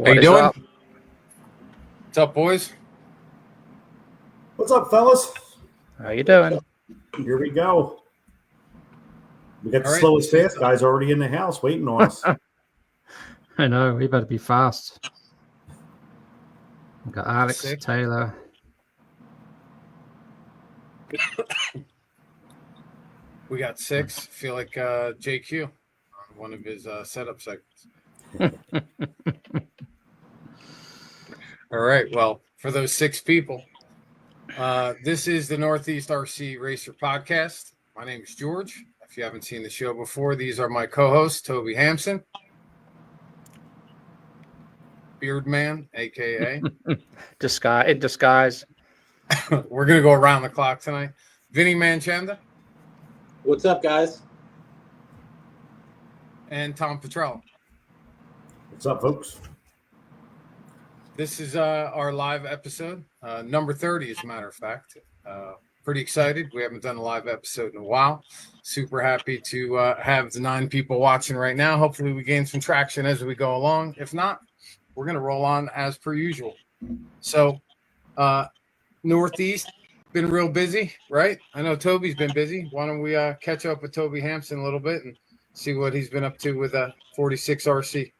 How you doing? Up? What's up, boys? What's up, fellas? How you doing? Here we go. We got the All right, slowest fast guys already in the house waiting on us. I know, we better be fast. We got Alex, Sick. Taylor. We got 6. Feel like JQ on one of his setup segments. All right. Well, for those 6 people, this is the Northeast RC Racer Podcast. My name is George. If you haven't seen the show before, these are my co-hosts, Toby Hampson, Beardman, aka In disguise. We're gonna go around the clock tonight. Vinny Manchanda. What's up, guys? And Tom Petrella. What's up, folks? This is our live episode, number 30, as a matter of fact. Pretty excited. We haven't done a live episode in a while. Super happy to have the 9 people watching right now. Hopefully we gain some traction as we go along. If not, we're going to roll on as per usual. So, Northeast, been real busy, right? I know Toby's been busy. Why don't we catch up with Toby Hampson a little bit and see what he's been up to with 46 RC?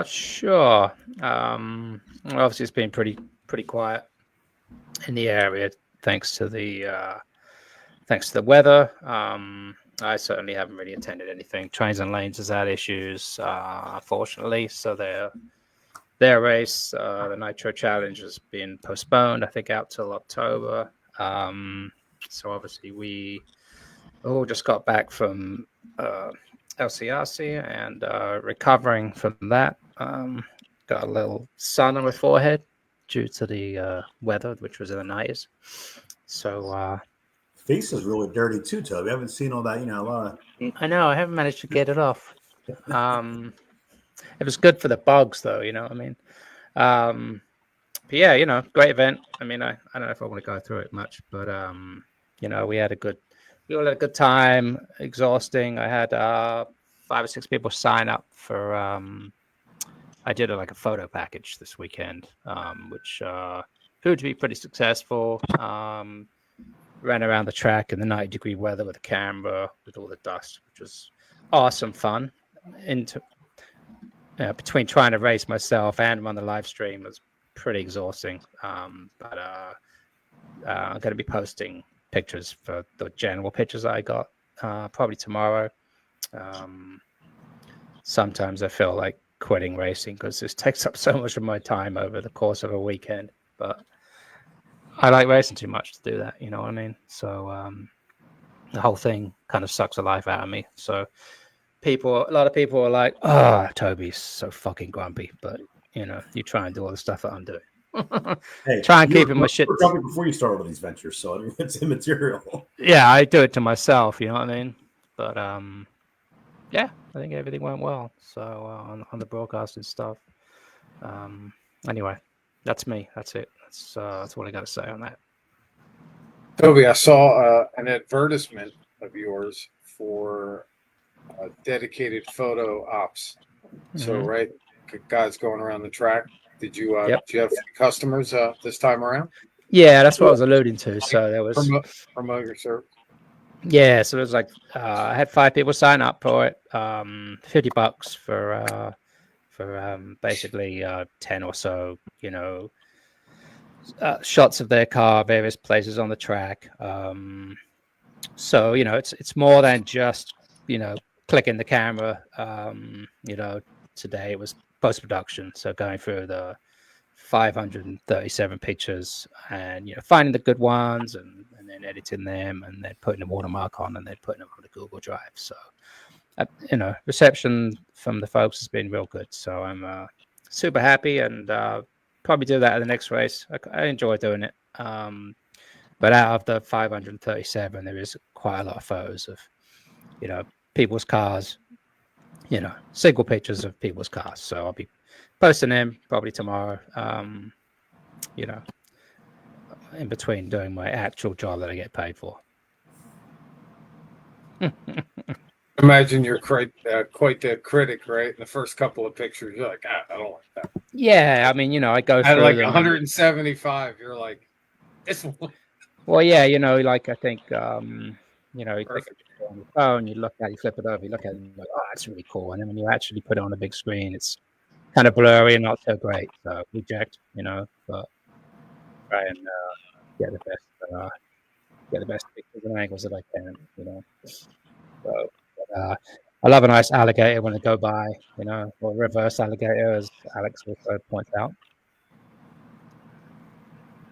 Sure. Obviously, it's been pretty quiet in the area, thanks to the weather. I certainly haven't really attended anything. Trains and Lanes has had issues, unfortunately. So their race, the Nitro Challenge, has been postponed, I think, out till October. So obviously, we all just got back from LCRC and recovering from that. Got a little sun on my forehead due to the weather, which was in the 90s. So Face is really dirty too, Toby. I haven't seen all that, a lot of... I know, I haven't managed to get it off. It was good for the bugs, though, you know what I mean? But yeah, great event. I mean, I don't know if I want to go through it much, but we all had a good time. Exhausting. I had 5 or 6 people sign up for I did a photo package this weekend, which proved to be pretty successful. Ran around the track in the 90-degree weather with a camera with all the dust, which was awesome fun. Between trying to race myself and run the live stream was pretty exhausting. But I'm going to be posting pictures for the general pictures I got probably tomorrow. Sometimes I feel like quitting racing because this takes up so much of my time over the course of a weekend, but I like racing too much to do that, you know what I mean? So the whole thing kind of sucks the life out of me. So a lot of people are like, "Oh, Toby's so fucking grumpy," but you try and do all the stuff that I'm doing. Hey, try and keep my shit grumpy before you start all these ventures, so I mean, it's immaterial. Yeah, I do it to myself, you know what I mean? But yeah, I think everything went well. So on the broadcast and stuff. Anyway, that's me. That's it. That's what I got to say on that. Toby, I saw an advertisement of yours for dedicated photo ops. So, right, guys going around the track. Did you Yep. did you have customers this time around? Yeah, that's what I was alluding to. So there was promote your service. Yeah, so it was I had 5 people sign up for it. $50 for basically 10 or so, shots of their car, various places on the track. So it's more than just clicking the camera. Today it was post production, so going through the 537 pictures and finding the good ones and then editing them and then putting a watermark on and then putting them on the Google Drive. So reception from the folks has been real good. So I'm super happy and probably do that at the next race. I enjoy doing it. But out of the 537, there is quite a lot of photos of people's cars, single pictures of people's cars. So I'll be posting them probably tomorrow, in between doing my actual job that I get paid for. Imagine you're quite the critic, right? In the first couple of pictures, you're like, I don't like that. Yeah, I mean, I go At through like them. 175, you're like, this one. Well, yeah, like I think, you take a Perfect. picture on your phone, you flip it over, you look at it, and you're like, oh, that's really cool. And then when you actually put it on a big screen, it's kind of blurry and not so great. So reject, but try and get the best pictures and angles that I can, So, I love a nice alligator when they go by, or reverse alligator, as Alex also points out.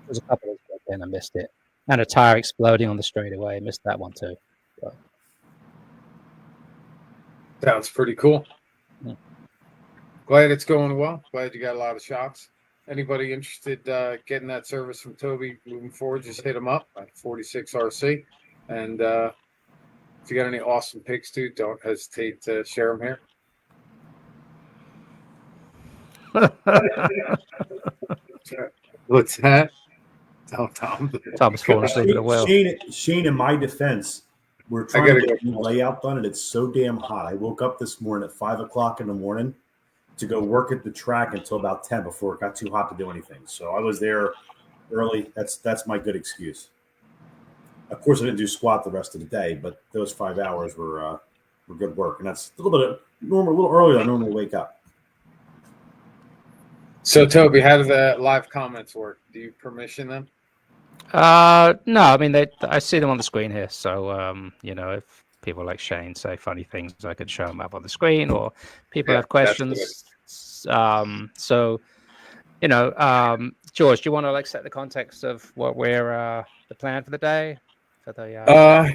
There's a couple of and I missed it. And a tire exploding on the straightaway. I missed that one too. So. Sounds pretty cool. Yeah. Glad it's going well. Glad you got a lot of shots. Anybody interested getting that service from Toby moving forward, just hit him up at 46RC. And if you got any awesome pics too, don't hesitate to share them here. What's that? Tom's falling asleep at the wheel. Shane, in my defense, we're trying to get a new layout done, and it's so damn hot. I woke up this morning at 5 o'clock in the morning to go work at the track until about 10 before it got too hot to do anything. So I was there early. That's my good excuse. Of course, I didn't do squat the rest of the day, but those 5 hours were good work, and that's a little bit of normal, a little earlier than I normally wake up. So, Toby, how do the live comments work? Do you permission them? No, I mean I see them on the screen here. So if people like Shane say funny things, I could show them up on the screen, or people have questions. So George, do you want to set the context of what we're the plan for the day? For the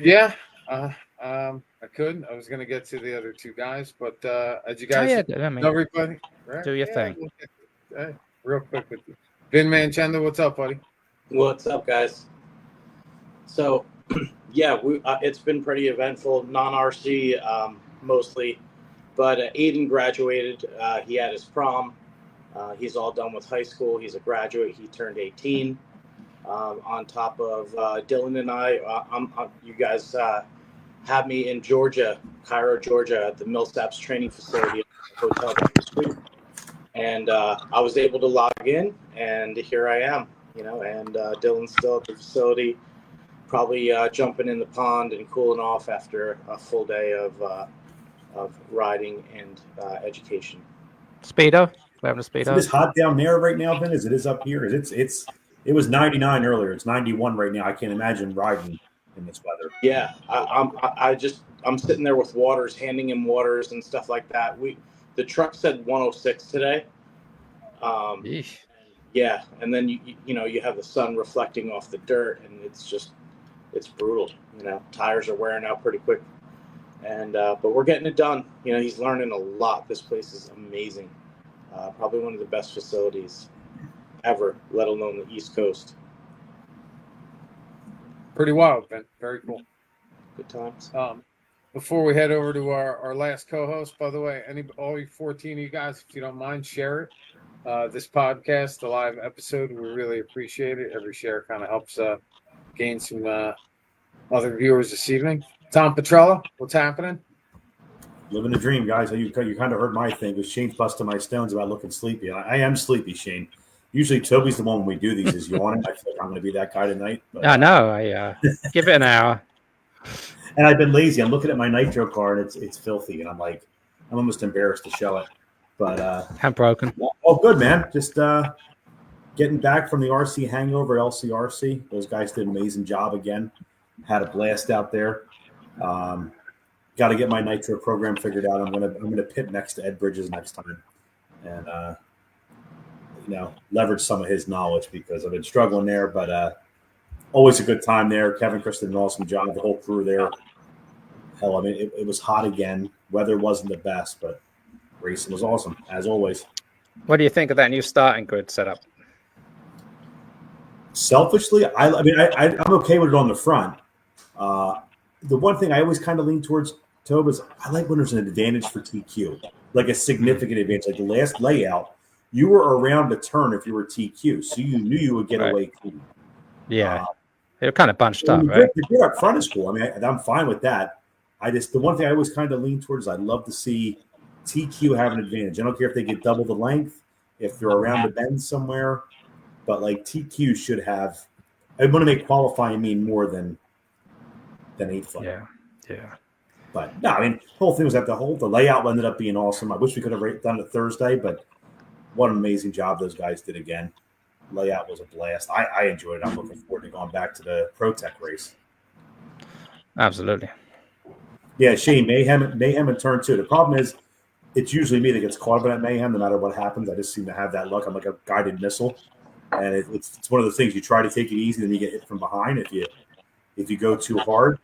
yeah. I could. I was going to get to the other two guys, but as you guys know, everybody, right? Do your thing. Hey, real quick with you. Vin Manchenda, what's up, buddy? What's up, guys? So, yeah, it's been pretty eventful, non-RC mostly, but Aiden graduated. He had his prom. He's all done with high school. He's a graduate. He turned 18. On top of Dylan and I, you guys have me in Georgia, Cairo, Georgia, at the Millsaps training facility hotel this week. And I was able to log in, and here I am, and Dylan's still at the facility, probably jumping in the pond and cooling off after a full day of riding and education. Speedo? We're having a Speedo. Is it hot down there right now, Vin, as it is up here? It was 99 earlier. It's 91 right now. I can't imagine riding in this weather. Yeah, I'm sitting there with waters, handing him waters and stuff like that. The truck said 106 today. Yeah, and then you have the sun reflecting off the dirt, and it's brutal. Tires are wearing out pretty quick, and but we're getting it done. He's learning a lot. This place is amazing. Probably one of the best facilities ever, let alone the East Coast. Pretty wild, Ben. Very cool. Good times. Before we head over to our last co-host, by the way, all you 14 of you guys, if you don't mind, share it. This podcast, the live episode, we really appreciate it. Every share kind of helps gain some other viewers this evening. Tom Petrella, what's happening? Living the dream, guys. You kind of heard my thing because Shane's busting my stones about looking sleepy. I am sleepy, Shane. Usually Toby's the one when we do these is yawning. I feel like I'm going to be that guy tonight. But, I know. I give it an hour. And I've been lazy. I'm looking at my Nitro card. It's filthy, and I'm almost embarrassed to show it. But I'm broken. Oh, good, man. Just getting back from the RC hangover, LCRC. Those guys did an amazing job again. Had a blast out there. Got to get my Nitro program figured out. I'm gonna pit next to Ed Bridges next time, and leverage some of his knowledge because I've been struggling there. But always a good time there. Kevin Chris did an awesome job. The whole crew there. Hell, I mean, it was hot again. Weather wasn't the best, but racing was awesome as always. What do you think of that new starting grid setup? Selfishly, I'm okay with it on the front. The one thing I always kind of lean towards, Tobe, is I like when there's an advantage for TQ, like a significant advantage. Like the last layout, you were around the turn if you were TQ, so you knew you would get away clean. Yeah, they're kind of bunched up, right? The grid up front is cool. I mean, I'm fine with that. the one thing I always kind of lean towards, I'd love to see TQ have an advantage. I don't care if they get double the length, if they're around the bend somewhere, but like TQ should have. I want to make qualifying mean more than 8 foot. Yeah. But no, I mean, the whole thing was that the layout ended up being awesome. I wish we could have done it Thursday, but what an amazing job those guys did again. Layout was a blast. I enjoyed it. I'm looking forward to going back to the Pro Tech race. Absolutely. Yeah, Shane, mayhem in turn 2. The problem is, it's usually me that gets caught up in that mayhem no matter what happens. I just seem to have that luck. I'm like a guided missile. And it's one of the things you try to take it easy, then you get hit from behind. If you go too hard,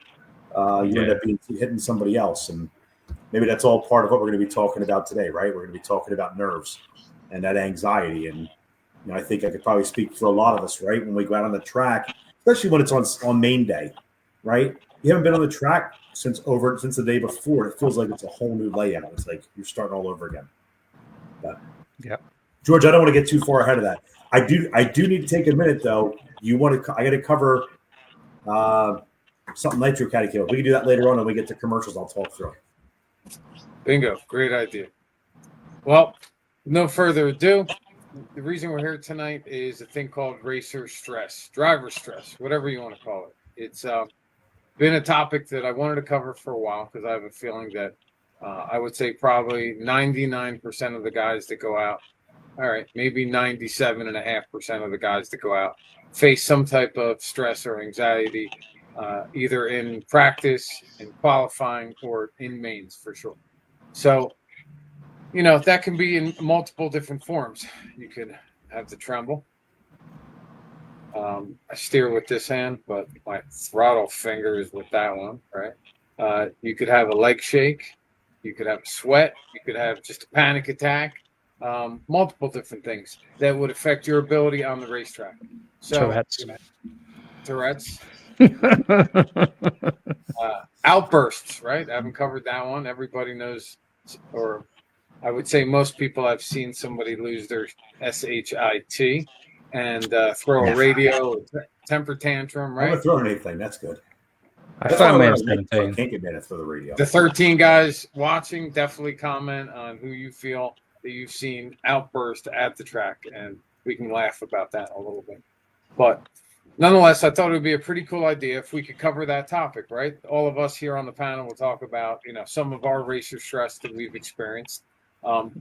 you end up hitting somebody else. And maybe that's all part of what we're going to be talking about today, right? We're going to be talking about nerves and that anxiety. And I think I could probably speak for a lot of us, right? When we go out on the track, especially when it's on main day, right? You haven't been on the track since the day before. It feels like it's a whole new layout. It's like you're starting all over again. But George, I don't want to get too far ahead of that. I do need to take a minute though. I got to cover something Nitro Caddy Kill. We can do that later on when we get to commercials. I'll talk through it. Bingo. Great idea. Well, no further ado. The reason we're here tonight is a thing called racer stress, driver stress, whatever you want to call it. It's been a topic that I wanted to cover for a while because I have a feeling that I would say probably 99% of the guys that go out, all right, maybe 97.5% of the guys that go out face some type of stress or anxiety, either in practice, in qualifying, or in mains for sure. So, that can be in multiple different forms. You could have the tremble. I steer with this hand, but my throttle finger is with that one, right? You could have a leg shake. You could have a sweat. You could have just a panic attack. Multiple different things that would affect your ability on the racetrack. So, Tourette's. Outbursts, right? I haven't covered that one. Everybody knows, or I would say most people have seen somebody lose their SHIT and throw a radio, temper tantrum, right? I'm not throwing anything. That's good. I can't get minutes for the radio. The 13 guys watching, definitely comment on who you feel that you've seen outburst at the track, and we can laugh about that a little bit. But nonetheless, I thought it would be a pretty cool idea if we could cover that topic, right? All of us here on the panel will talk about, some of our racer stress that we've experienced.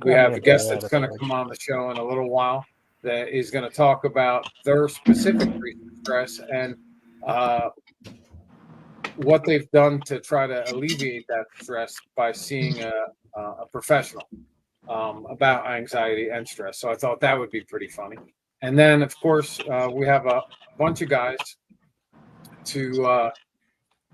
We have a guest that's going to come on the show in a little while that is going to talk about their specific racer stress and what they've done to try to alleviate that stress by seeing a professional about anxiety and stress. So I thought that would be pretty funny. And then, of course, we have a bunch of guys to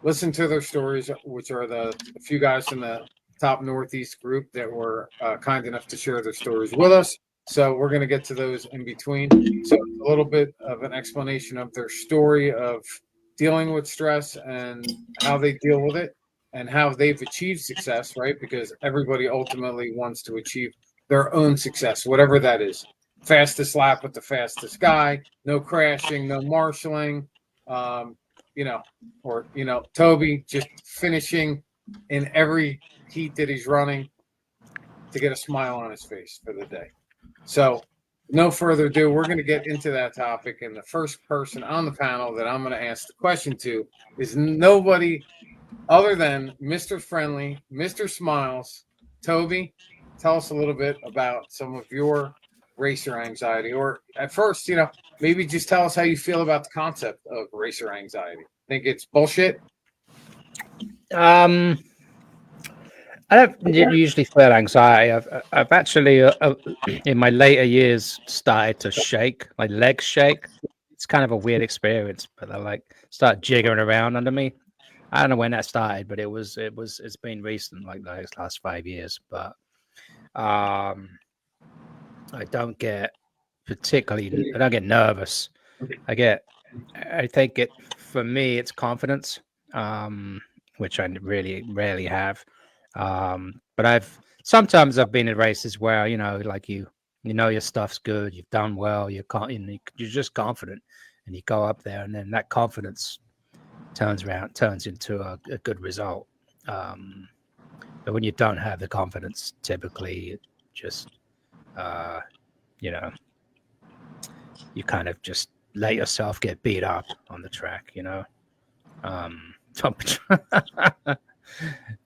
listen to their stories, which are the few guys in the top Northeast group that were kind enough to share their stories with us. So we're going to get to those in between. So a little bit of an explanation of their story of dealing with stress and how they deal with it and how they've achieved success, right? Because everybody ultimately wants to achieve their own success, whatever that is. Fastest lap with the fastest guy, no crashing, no marshaling, Toby just finishing in every heat that he's running to get a smile on his face for the day. So no further ado, we're going to get into that topic. And the first person on the panel that I'm going to ask the question to is nobody other than Mr. Friendly, Mr. Smiles. Toby, tell us a little bit about some of your racer anxiety, or at first, maybe just tell us how you feel about the concept of racer anxiety. Think it's bullshit? I don't usually feel anxiety. I've actually, in my later years, started to shake. My legs shake. It's kind of a weird experience, but I start jiggering around under me. I don't know when that started, but it's been recent, like the last 5 years. But I don't get nervous. I think for me, it's confidence, which I really rarely have. But sometimes I've been in races where, your stuff's good, you've done well, you're just confident, and you go up there and then that confidence turns into a good result. But when you don't have the confidence, typically it just, you know, you kind of just let yourself get beat up on the track, you know.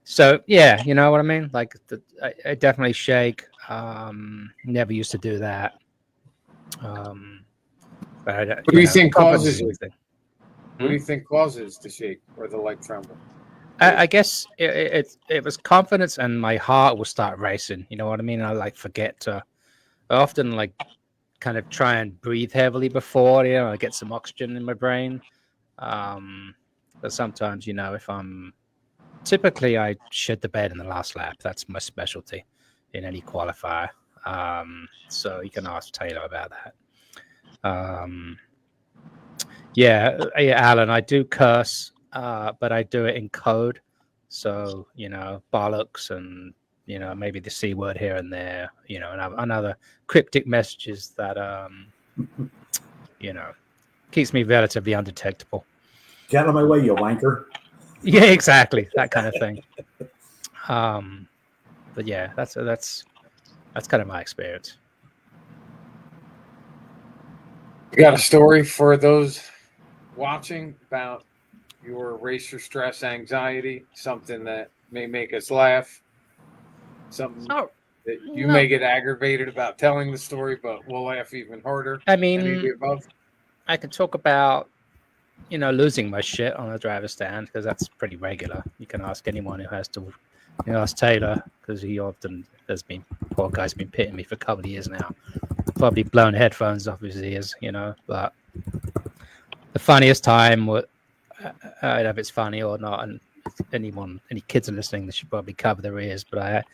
So yeah, you know what I mean. Like I definitely shake. Never used to do that. But What do you think causes you? it? What do you think causes the shake or the leg tremble? I guess it was confidence, and my heart will start racing. You know what I mean? I like forget to. I often like kind of try and breathe heavily before, you know, I get some oxygen in my brain. But sometimes, you know, if I'm typically I shit the bed in the last lap. That's my specialty in any qualifier. So you can ask Taylor about that. Yeah, Alan, I do curse, but I do it in code. So, you know, bollocks and, you know, maybe the C word here and there, you know, and other cryptic messages that, you know, keeps me relatively undetectable. Get out of my way, you wanker. Yeah, exactly. That kind of thing. But yeah, that's kind of my experience. You got a story for those watching about your racer stress anxiety, something that may make us laugh, something that you may get aggravated about telling the story, but we'll laugh even harder. I Any of the mean, above? I could talk about, you know, losing my shit on a driver's stand because that's pretty regular. You can ask anyone who has to. You know, ask Taylor because he often has been. Poor guy's been pitting me for a couple of years now. Probably blown headphones off his ears, you know. But the funniest time, I don't know if it's funny or not, and any kids are listening, they should probably cover their ears. But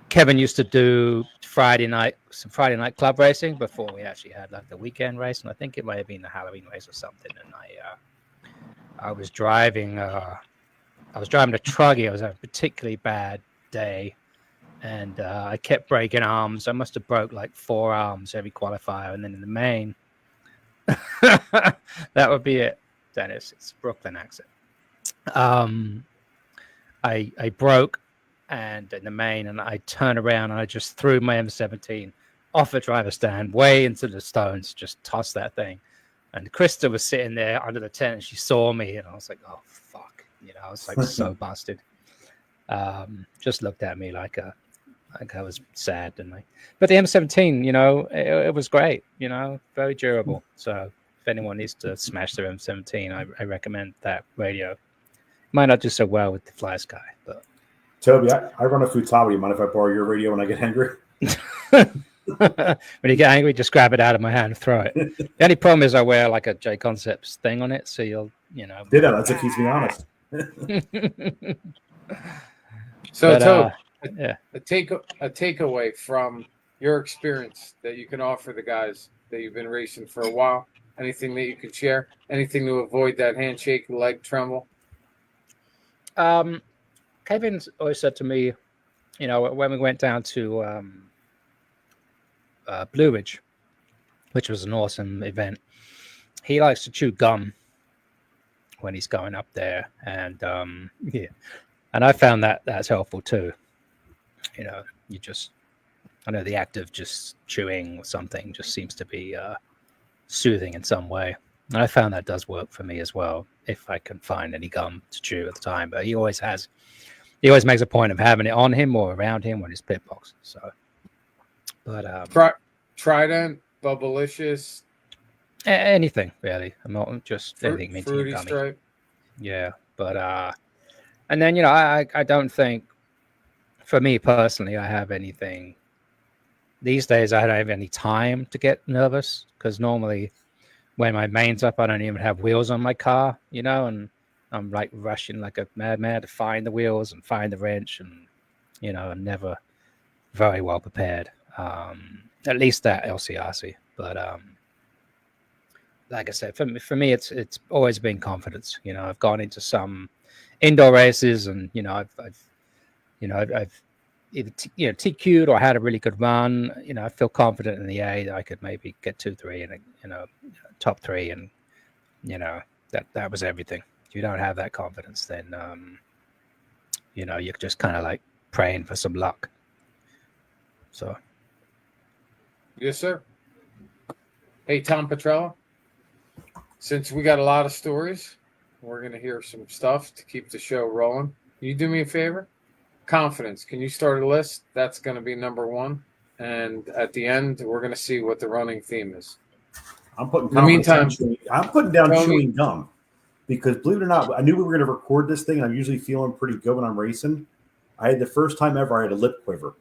Kevin used to do some Friday night club racing before we actually had like the weekend race, and I think it might have been the Halloween race or something. And I was driving a truggy. It was a particularly bad day, and I kept breaking arms. I must have broke like 4 arms every qualifier, and then in the main, that would be it. Dennis, it's Brooklyn accent. I broke, and in the main, and I turned around and I just threw my M17 off a driver stand way into the stones, just tossed that thing. And Krista was sitting there under the tent, and she saw me, and I was like, "Oh fuck!" You know, I was like so busted. Just looked at me like I was sad, didn't I? But the M17, you know, it was great. You know, very durable. So if anyone needs to smash their M17, I recommend that radio. Might not do so well with the Fly Sky, but Toby, I run a Futaba. You mind if I borrow your radio when I get angry? when you get angry, just grab it out of my hand and throw it. The only problem is I wear like a J Concepts thing on it, so you'll, you know. Did that? That's what keeps me honest. So, Toby, yeah. a takeaway from your experience that you can offer the guys that you've been racing for a while. Anything that you could share? Anything to avoid that handshake, leg tremble? Kevin's always said to me, you know, when we went down to Blue Ridge, which was an awesome event, he likes to chew gum when he's going up there, and yeah, and I found that that's helpful too. You know, I know the act of just chewing or something just seems to be soothing in some way. And I found that does work for me as well, if I can find any gum to chew at the time. But he always makes a point of having it on him or around him when he's pit box. So, but Trident, Bubblicious, anything really. I'm not just anything minty Fruity and gummy. Stripe. Yeah, but and then, you know, I don't think, for me personally, I have anything these days. I don't have any time to get nervous, because normally when my main's up, I don't even have wheels on my car, you know, and I'm like rushing like a madman to find the wheels and find the wrench, and, you know, I'm never very well prepared. At least that LCRC. But like I said, for me, it's always been confidence. You know, I've gone into some indoor races, and, you know, I've either TQ'd or had a really good run. You know, I feel confident in the A that I could maybe get 2-3 and, you know, top 3, and, you know, that was everything. If you don't have that confidence, then you're just kind of like praying for some luck. So, Yes, sir. Hey, Tom Petrella, since we got a lot of stories, we're going to hear some stuff to keep the show rolling. Can you do me a favor? Confidence. Can you start a list? That's going to be number one. And at the end, we're going to see what the running theme is. I'm putting In the meantime, I'm putting down tell me- chewing gum because, believe it or not, I knew we were going to record this thing, and I'm usually feeling pretty good when I'm racing. I had the first time ever I had a lip quiver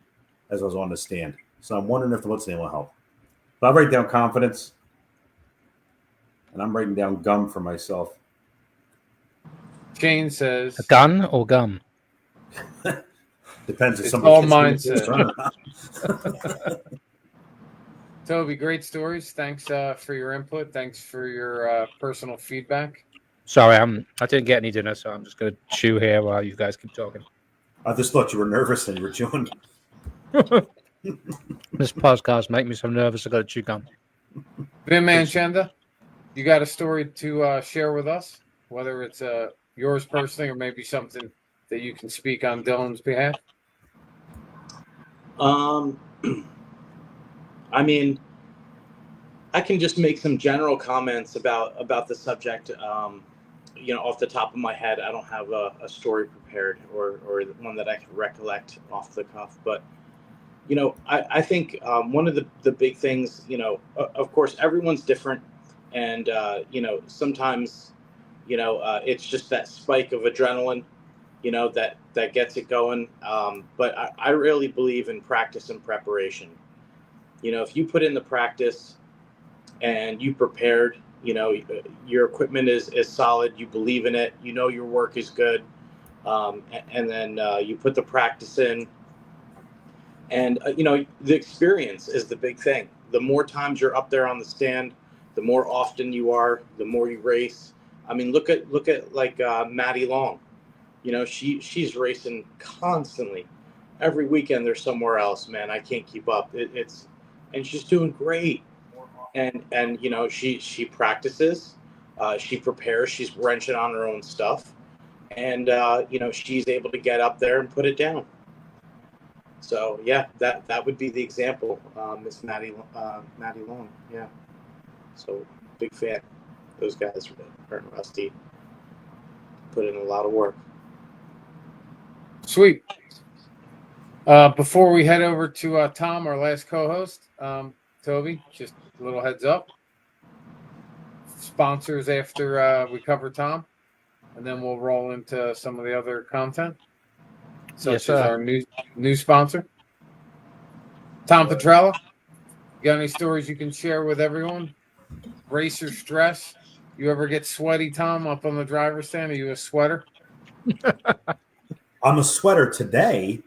as I was on the stand, so I'm wondering if the what's name will help. But I'll write down confidence, and I'm writing down gum for myself. Shane says, a gun or gum? Depends if It's somebody all gets me mindset. or not. Toby, great stories. Thanks for your input. Thanks for your personal feedback. Sorry, I didn't get any dinner, so I'm just going to chew here while you guys keep talking. I just thought you were nervous and you were chewing. This podcast make me so nervous. I got to chew gum. Vin Manchenda, you got a story to share with us, whether it's yours personally or maybe something that you can speak on Dylan's behalf? I mean, I can just make some general comments about the subject. Off the top of my head, I don't have a story prepared or one that I can recollect off the cuff. But, I think one of the big things, of course, everyone's different. And, sometimes, it's just that spike of adrenaline, that gets it going. But I really believe in practice and preparation. If you put in the practice and you prepared, your equipment is solid, you believe in it, your work is good, and then you put the practice in, and the experience is the big thing. The more times you're up there on the stand, the more often you are, the more you race. I mean, look at like Maddie Long. She's racing constantly. Every weekend there's somewhere else. Man, I can't keep up. And she's doing great. And she practices, she prepares, she's wrenching on her own stuff, and she's able to get up there and put it down. So yeah, that would be the example, Miss Maddie Long. Yeah. So big fan. Those guys, her and Rusty, put in a lot of work. Sweet. Before we head over to Tom, our last co-host, Toby, just a little heads up. Sponsors after we cover Tom, and then we'll roll into some of the other content, such as our new sponsor. Tom Petrella, you got any stories you can share with everyone? Racer stress? You ever get sweaty, Tom, up on the driver's stand? Are you a sweater? I'm a sweater today,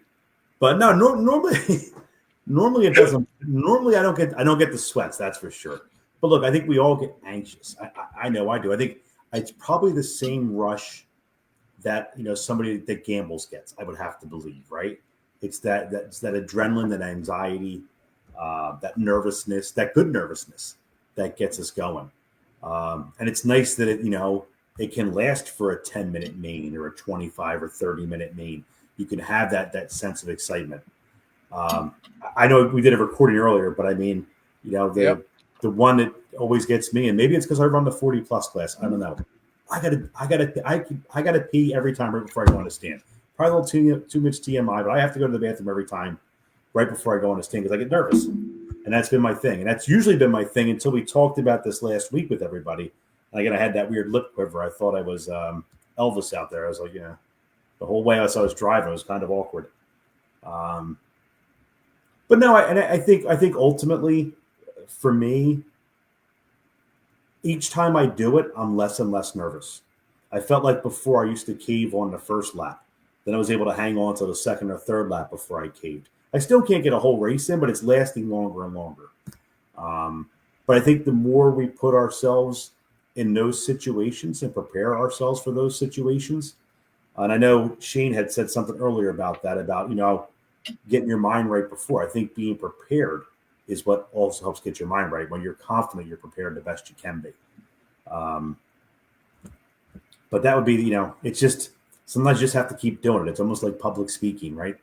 but no, normally it doesn't. Normally I don't get the sweats. That's for sure. But look, I think we all get anxious. I know I do. I think it's probably the same rush that somebody that gambles gets. I would have to believe, right? It's that adrenaline, that anxiety, that nervousness, that good nervousness that gets us going. And it's nice that it can last for a 10-minute main or a 25 or 30-minute main. You can have that sense of excitement. I know we did a recording earlier, but I mean, the one that always gets me, and maybe it's because I run the 40+ class. I don't know. I gotta pee every time right before I go on the stand. Probably a little too much TMI, but I have to go to the bathroom every time right before I go on the stand because I get nervous. And that's been my thing. And that's usually been my thing until we talked about this last week with everybody. And again, I had that weird lip quiver. I thought I was Elvis out there. I was like, the whole way I was driving, it was kind of awkward. But no, I think ultimately for me, each time I do it, I'm less and less nervous. I felt like before I used to cave on the first lap. Then I was able to hang on to the second or third lap before I caved. I still can't get a whole race in, but it's lasting longer and longer. But I think the more we put ourselves in those situations and prepare ourselves for those situations, and I know Shane had said something earlier about that, about, getting your mind right before. I think being prepared is what also helps get your mind right. When you're confident, you're prepared the best you can be. But that would be, it's just, sometimes you just have to keep doing it. It's almost like public speaking, right?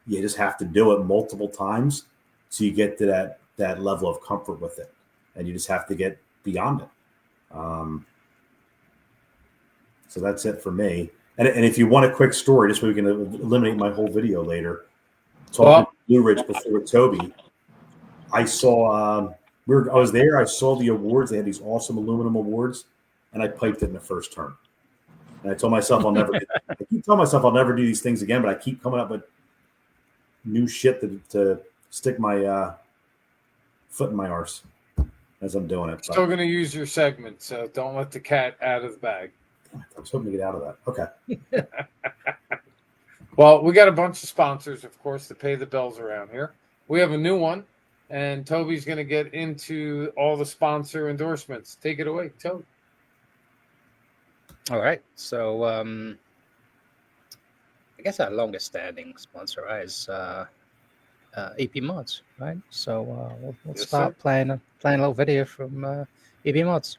You just have to do it multiple times so you get to that level of comfort with it, and you just have to get beyond it. So that's it for me. And if you want a quick story, just so we can eliminate my whole video later, talking to Blue Ridge before Toby, I saw I was there. I saw the awards. They had these awesome aluminum awards, and I piped it in the first turn. And I told myself I keep telling myself I'll never do these things again, but I keep coming up with new shit to stick my foot in my arse as I'm doing it. Still going to use your segment, so don't let the cat out of the bag. I was hoping to get out of that. Okay. Well, we got a bunch of sponsors, of course, to pay the bills around here. We have a new one, and Toby's going to get into all the sponsor endorsements. Take it away, Toby. All right. So I guess our longest standing sponsor, right, is EP Mods, right? So we'll start playing a little video from EP Mods.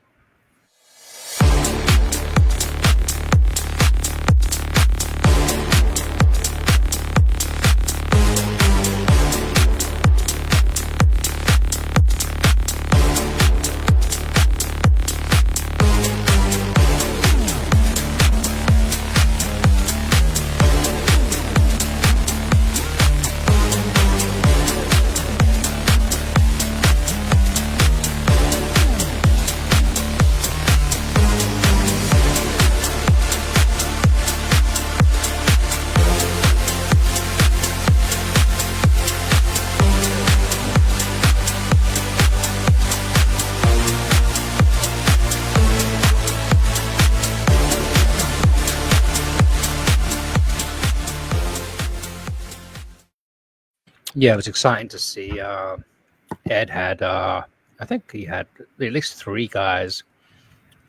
Yeah, it was exciting to see. Ed had, I think he had at least 3 guys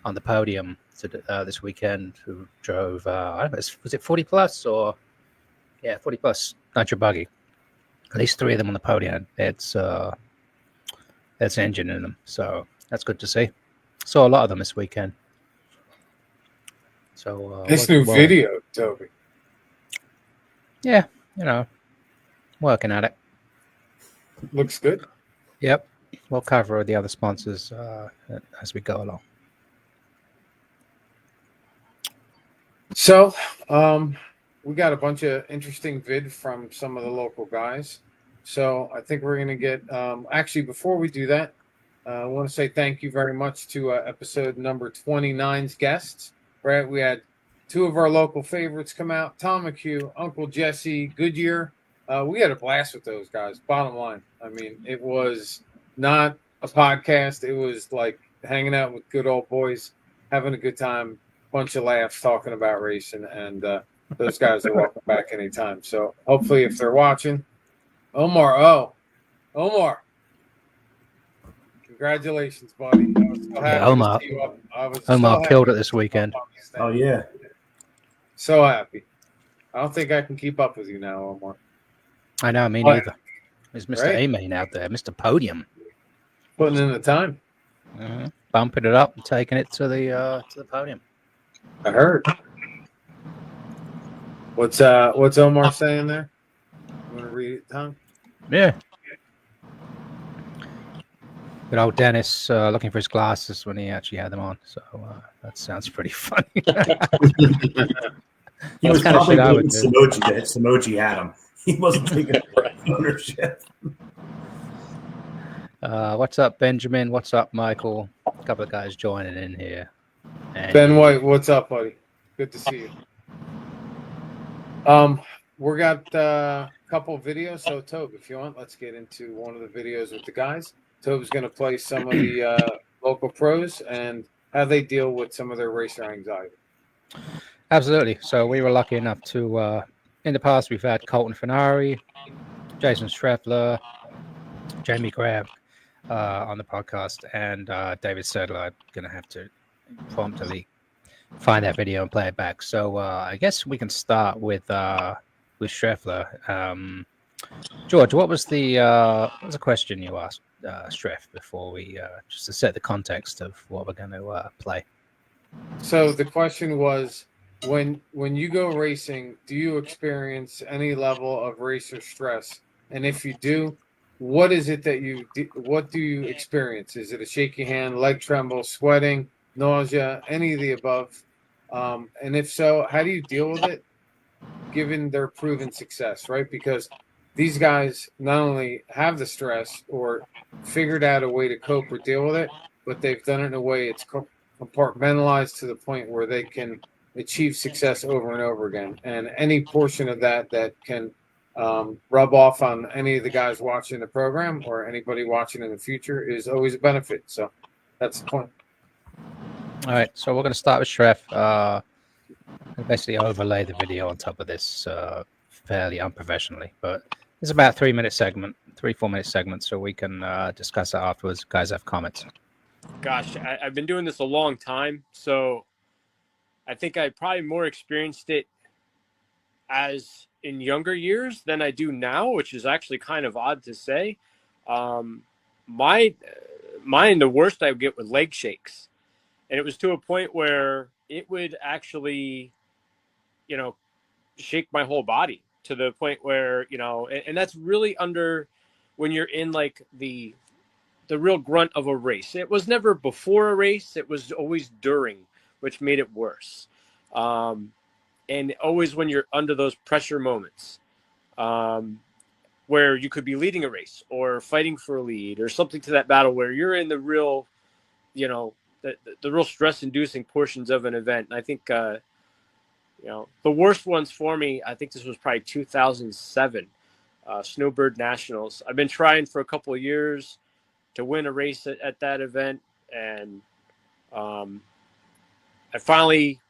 on the podium this weekend who drove, I don't know, was it 40 plus or, 40 plus Nitro Buggy. At least 3 of them on the podium. It's engine in them, so that's good to see. Saw a lot of them this weekend. So this new video, Toby. Yeah, working at it. Looks good. Yep. We'll cover the other sponsors as we go along. So, we got a bunch of interesting vid from some of the local guys. So I think we're going to get, actually, before we do that, I want to say thank you very much to episode number 29's guests. Right, we had 2 of our local favorites come out, Tom McHugh, Uncle Jesse, Goodyear. We had a blast with those guys, bottom line. I mean, it was not a podcast. It was like hanging out with good old boys, having a good time, bunch of laughs, talking about racing, and those guys are welcome back anytime. So hopefully if they're watching, Omar, congratulations, buddy. I was so happy Omar. to see you up. Omar killed it this weekend. Oh, yeah. So happy. I don't think I can keep up with you now, Omar. I know, me neither. There's Mr. A-Main out there, Mr. Podium. Putting in the time. Mm-hmm. Bumping it up and taking it to the podium. I heard. What's Omar saying there? You want to read it, Tom? Yeah. Good old Dennis looking for his glasses when he actually had them on. So that sounds pretty funny. He was probably doing Samoji that Samoji had him. He wasn't taking ownership. What's up, Benjamin? What's up, Michael? A couple of guys joining in here. And Ben White, what's up, buddy? Good to see you. We got a couple of videos. So, Tobe, if you want, let's get into one of the videos with the guys. Tobe's going to play some of the local pros and how they deal with some of their racer anxiety. Absolutely. So we were lucky enough to, in the past, we've had Colton Finari, Jason Streffler, Jamie Graham on the podcast, and David Sedler. I'm going to have to promptly find that video and play it back. So I guess we can start with Streffler. George, what was the question you asked Streff before we just to set the context of what we're going to play? So the question was, when you go racing, do you experience any level of racer stress? And if you do, what is it that what do you experience? Is it a shaky hand, leg tremble, sweating, nausea, any of the above? And if so, how do you deal with it given their proven success, right? Because these guys not only have the stress or figured out a way to cope or deal with it, but they've done it in a way it's compartmentalized to the point where they can achieve success over and over again. And any portion of that can rub off on any of the guys watching the program or anybody watching in the future is always a benefit. So that's the point. All right, so we're going to start with Shref. And basically overlay the video on top of this fairly unprofessionally, but it's about 3 minute segment, 4 minute segment, so we can discuss it afterwards. Guys have comments. Gosh, I've been doing this a long time, so I think I probably more experienced it as in younger years than I do now, which is actually kind of odd to say. Mine, the worst I would get with leg shakes, and it was to a point where it would actually, shake my whole body to the point where, and that's really under when you're in like the real grunt of a race. It was never before a race. It was always during, which made it worse. And always when you're under those pressure moments, where you could be leading a race or fighting for a lead or something to that battle where you're in the real, the real stress inducing portions of an event. And I think, the worst ones for me, I think this was probably 2007, Snowbird Nationals. I've been trying for a couple of years to win a race at that event. And I finally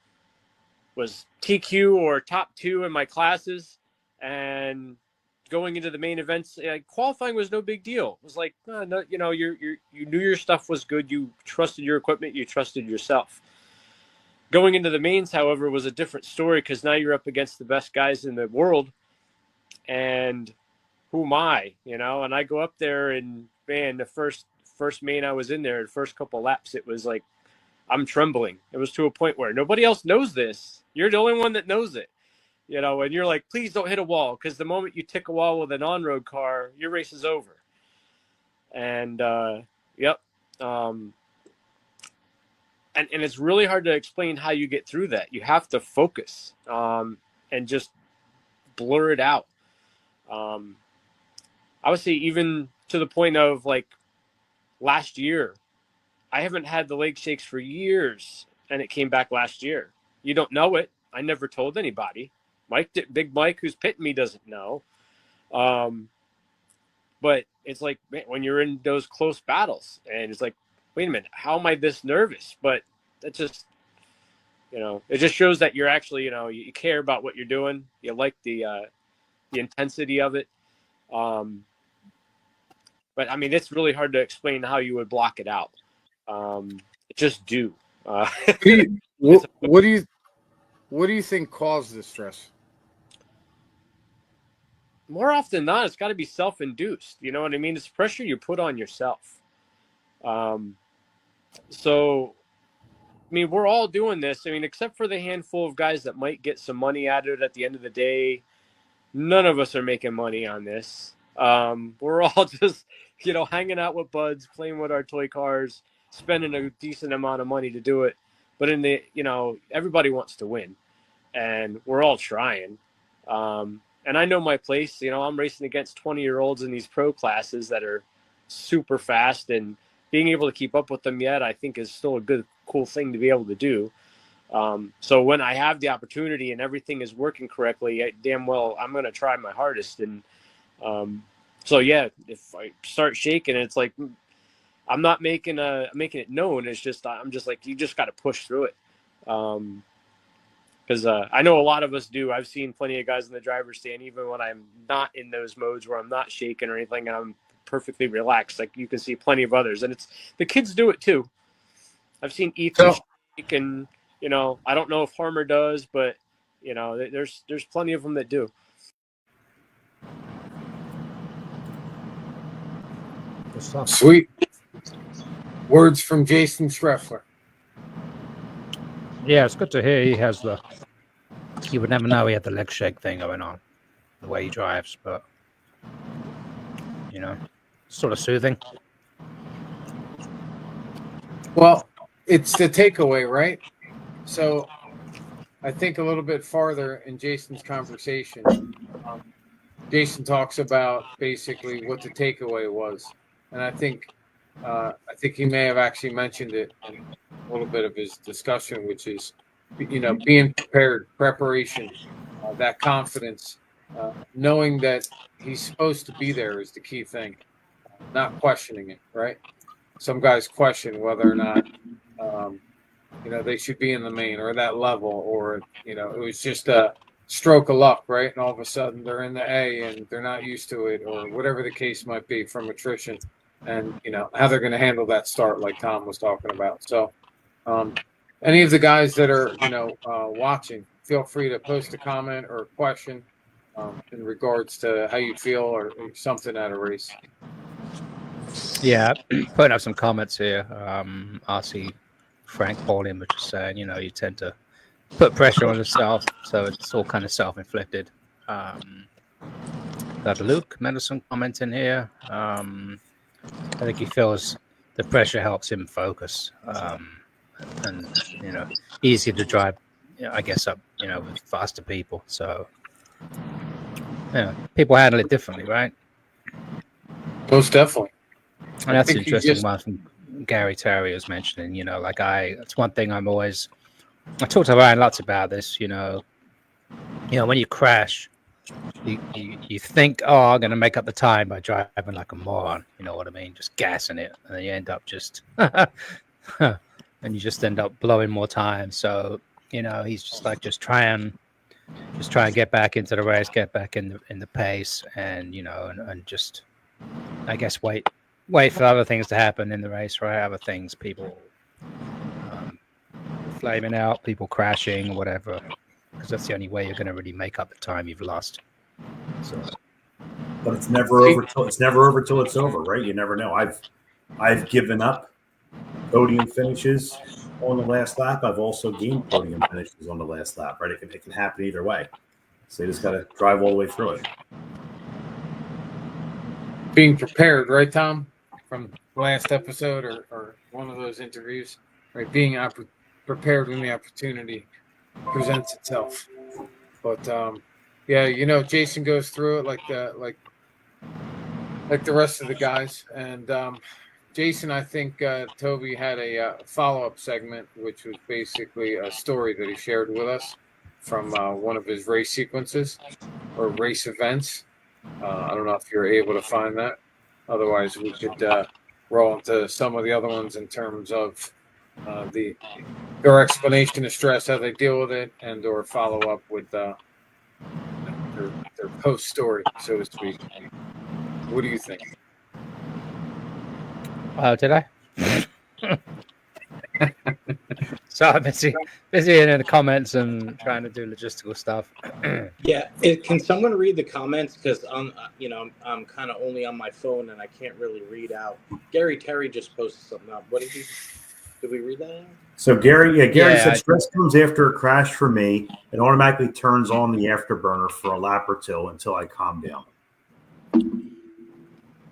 was TQ or top 2 in my classes, and going into the main events, qualifying was no big deal. It was like, no, you knew your stuff was good. You trusted your equipment. You trusted yourself. Going into the mains, however, was a different story because now you're up against the best guys in the world. And who am I, And I go up there and, man, the first main I was in there, the first couple laps, it was like, I'm trembling. It was to a point where nobody else knows this. You're the only one that knows it, and you're like, please don't hit a wall, because the moment you tick a wall with an on-road car, your race is over. And, yep. And it's really hard to explain how you get through that. You have to focus and just blur it out. I would say even to the point of like last year, I haven't had the leg shakes for years, and it came back last year. You don't know it. I never told anybody. Big Mike, who's pitting me, doesn't know. But it's like, man, when you're in those close battles, and it's like, wait a minute, how am I this nervous? But that just, it just shows that you're actually, you care about what you're doing. You like the intensity of it. But I mean, it's really hard to explain how you would block it out. Just do. What do you think caused the stress? More often than not, it's got to be self-induced. You know what I mean? It's pressure you put on yourself. So, I mean, we're all doing this. I mean, except for the handful of guys that might get some money out of it at the end of the day, none of us are making money on this. We're all just, hanging out with buds, playing with our toy cars, spending a decent amount of money to do it. But in the, everybody wants to win, and we're all trying. And I know my place. I'm racing against 20-year-olds in these pro classes that are super fast, and being able to keep up with them yet, I think, is still a good, cool thing to be able to do. So when I have the opportunity and everything is working correctly, damn well, I'm going to try my hardest. And so, yeah, if I start shaking, it's like, I'm not making it known. It's just, I'm just like, you just got to push through it. Because I know a lot of us do. I've seen plenty of guys in the driver's stand, even when I'm not in those modes where I'm not shaking or anything, and I'm perfectly relaxed. Like, you can see plenty of others, and the kids do it too. I've seen Ethan shake, and I don't know if Harmer does, but there's plenty of them that do. Sweet words from Jason Streffler. Yeah, it's good to hear he has the You would never know he had the leg shake thing going on, the way he drives, but sort of soothing. Well, it's the takeaway, right? So I think a little bit farther in Jason's conversation, Jason talks about basically what the takeaway was, and I think he may have actually mentioned it in a little bit of his discussion, which is, being prepared, preparation, that confidence, knowing that he's supposed to be there is the key thing, not questioning it, right? Some guys question whether or not, they should be in the main or that level, or, it was just a stroke of luck, right? And all of a sudden they're in the A and they're not used to it, or whatever the case might be from attrition, and, how they're going to handle that start like Tom was talking about. So any of the guys that are, watching, feel free to post a comment or a question in regards to how you feel or something at a race. Yeah, putting up some comments here. RC Frank Pauling was just saying, you tend to put pressure on yourself, so it's all kind of self-inflicted. Got Luke Mendelson commenting here. I think he feels the pressure helps him focus, and easier to drive, I guess, up, with faster people. So, people handle it differently, right? Most definitely. And that's an interesting one from Gary Terry was mentioning, it's one thing I talked to Ryan lots about this, when you crash, you think, oh, I'm going to make up the time by driving like a moron, you know what I mean? Just gassing it. And then you end up and you just end up blowing more time. So, he's just like, just try and get back into the race, get back in the pace, and, and just, I guess, wait for other things to happen in the race, right? Other things, people flaming out, people crashing, whatever, because that's the only way you're going to really make up the time you've lost. So, but it's never over till it's over, right? You never know. I've given up podium finishes on the last lap. I've also gained podium finishes on the last lap, right? It can happen either way. So you just got to drive all the way through it. Being prepared, right, Tom? From the last episode or one of those interviews, right? Being prepared when the opportunity presents itself. But Jason goes through it like the rest of the guys. And Jason, I think Toby had a follow-up segment, which was basically a story that he shared with us from one of his race sequences or race events. I don't know if you're able to find that. Otherwise, we could roll into some of the other ones in terms of their explanation of stress, how they deal with it, and or follow up with their post story, so to speak. What do you think? Did I? So I'm busy in the comments and trying to do logistical stuff. Yeah, can someone read the comments? Because I'm kind of only on my phone and I can't really read out. Gary Terry just posted something up. What did we read that out? So Gary said stress comes after a crash for me. It automatically turns on the afterburner for a lap or two until I calm down.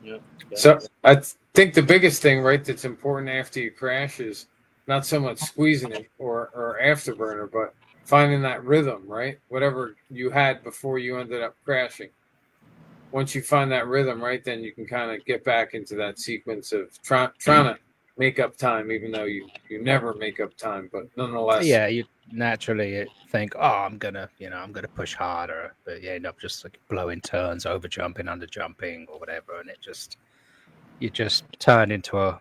Yeah. So I think the biggest thing, right, that's important after you crash is not so much squeezing it or afterburner, but finding that rhythm, right? Whatever you had before you ended up crashing. Once you find that rhythm, right, then you can kind of get back into that sequence of trying to make up time, even though you never make up time, but nonetheless. Yeah, you naturally think, oh, I'm gonna push harder, but you end up just like blowing turns, over jumping, under jumping, or whatever, and you just turn into a.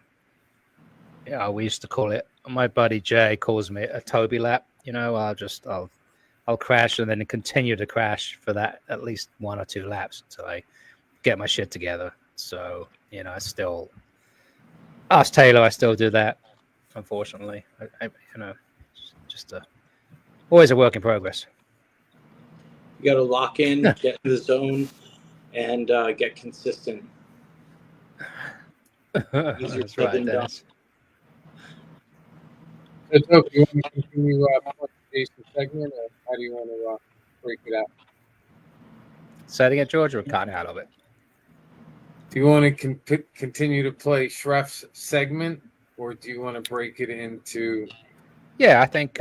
Yeah, we used to call it. My buddy Jay calls me a Toby lap. I'll crash and then continue to crash for that at least one or two laps until I get my shit together. So I still ask Taylor. I still do that. Unfortunately, just always a work in progress. You got to lock in, get in the zone, and get consistent. That's right, Dennis. So, Toby, you want to continue adjacent segment, or how do you want to break it out? Setting it, George, or cutting out of it? Do you want to continue to play Shreff's segment, or do you want to break it into? Yeah, I think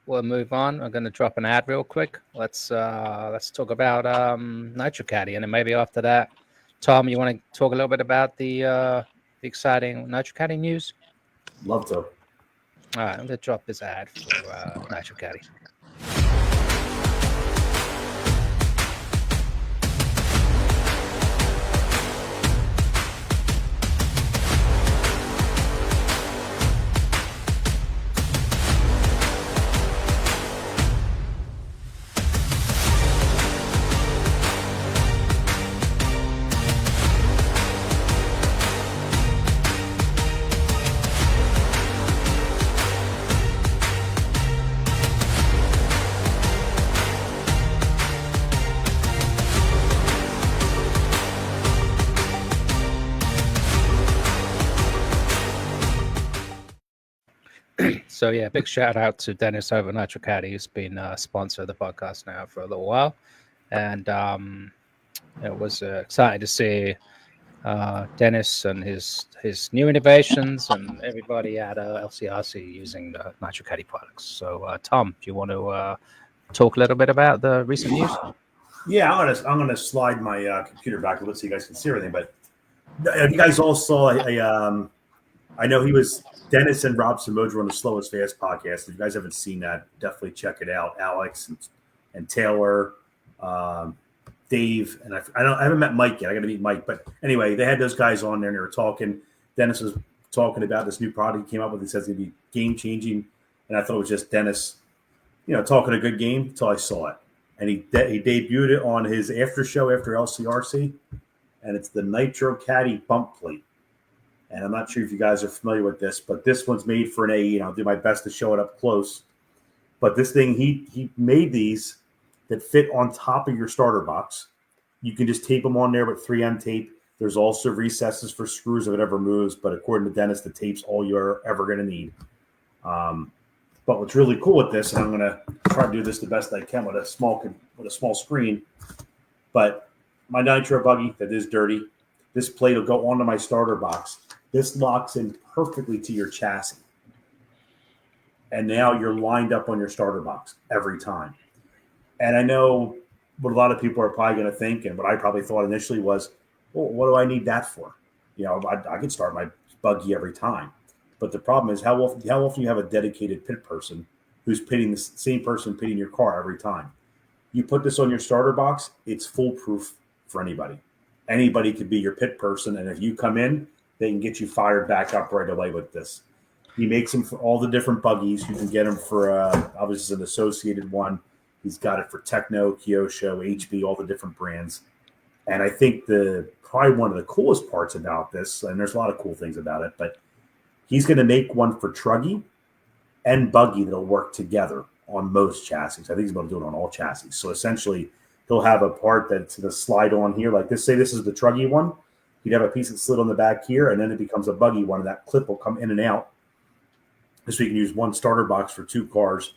we'll move on. I'm going to drop an ad real quick. Let's talk about Nitro Caddy, and then maybe after that, Tom, you want to talk a little bit about the exciting Nitro Caddy news? Love to. All right, I'm going to drop this ad for Nitro Caddy. So yeah, big shout out to Dennis over Nitro Caddy, who's been a sponsor of the podcast now for a little while, and it was exciting to see Dennis and his new innovations and everybody at LCRC using the Nitro Caddy products. So Tom, do you want to talk a little bit about the recent news? Yeah, I'm gonna slide my computer back a little so you guys can see everything. But you guys all saw I know he was Dennis and Rob Samoja on the Slow as Fast podcast. If you guys haven't seen that, definitely check it out. Alex and Taylor, Dave, and I haven't met Mike yet. I got to meet Mike, but anyway, they had those guys on there and they were talking. Dennis was talking about this new product he came up with. He says it's gonna be game changing, and I thought it was just Dennis, talking a good game until I saw it. And he debuted it on his after show after LCRC, and it's the Nitro Caddy bump plate. And I'm not sure if you guys are familiar with this, but this one's made for an AE. I'll do my best to show it up close. But this thing, he made these that fit on top of your starter box. You can just tape them on there with 3M tape. There's also recesses for screws if it ever moves. But according to Dennis, the tape's all you're ever going to need. But what's really cool with this, and I'm going to try to do this the best I can with a small screen. But my Nitro buggy that is dirty, this plate will go onto my starter box. This locks in perfectly to your chassis. And now you're lined up on your starter box every time. And I know what a lot of people are probably going to think, and what I probably thought initially was, well, what do I need that for? I could start my buggy every time. But the problem is how often you have a dedicated pit person who's pitting the same person pitting your car every time. You put this on your starter box, it's foolproof for anybody. Anybody could be your pit person, and if you come in, they can get you fired back up right away with this. He makes them for all the different buggies. You can get them for, obviously, an associated one. He's got it for Techno, Kyosho, HB, all the different brands. And I think probably one of the coolest parts about this, and there's a lot of cool things about it, but he's going to make one for Truggy and Buggy that'll work together on most chassis. I think he's going to do it on all chassis. So essentially, he'll have a part that's going to slide on here. Like this, say this is the Truggy one. You'd have a piece that's slid on the back here, and then it becomes a Buggy one, and that clip will come in and out. So you can use one starter box for two cars,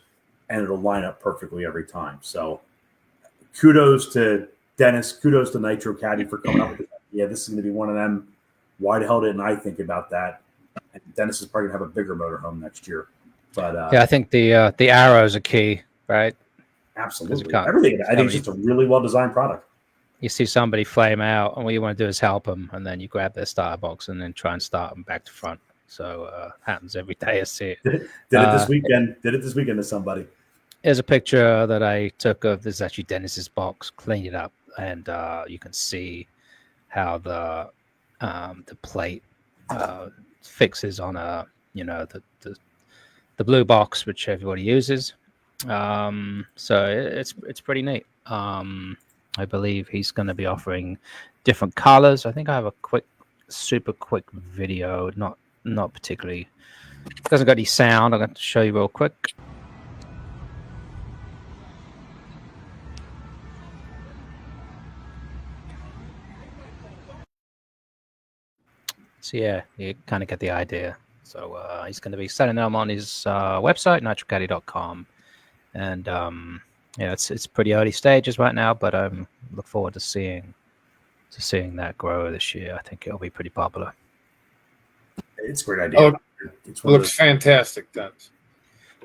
and it'll line up perfectly every time. So kudos to Dennis. Kudos to Nitro Caddy for coming up with this. Yeah, this is going to be one of them. Why the hell didn't I think about that? And Dennis is probably going to have a bigger motorhome next year. But yeah, I think the arrows are key, right? Absolutely. Everything. I think it's just a really well-designed product. You see somebody flame out, and what you want to do is help them, and then you grab their starter box and then try and start them back to front. So happens every day. I see it. Did it this weekend. Did it this weekend to somebody. There's a picture that I took of this. Is actually Dennis's box. Cleaned it up, and you can see how the plate fixes on the blue box, which everybody uses. So it's pretty neat. I believe he's going to be offering different colors. I think I have a super quick video, not particularly, doesn't got any sound. I'm going to show you real quick. So yeah, you kind of get the idea. So he's going to be selling them on his website, nitrocaddy.com. And it's pretty early stages right now, but I'm look forward to seeing that grow this year. I think it'll be pretty popular. It's a great idea. Oh, It's it one of looks fantastic, Dennis.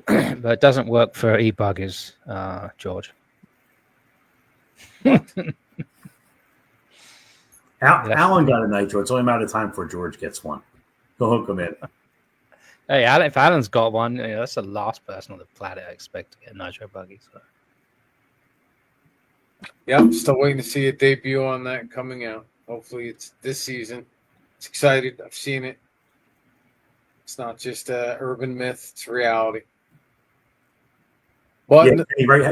But it doesn't work for e-buggers, George. Alan got a nitro. It's only a matter of time before George gets one. Go hook him in. Hey, if Alan's got one, that's the last person on the planet I expect to get a nitro buggy. So. Yep, still waiting to see a debut on that coming out. Hopefully it's this season. It's excited. I've seen it. It's not just an urban myth. It's reality. But Yeah,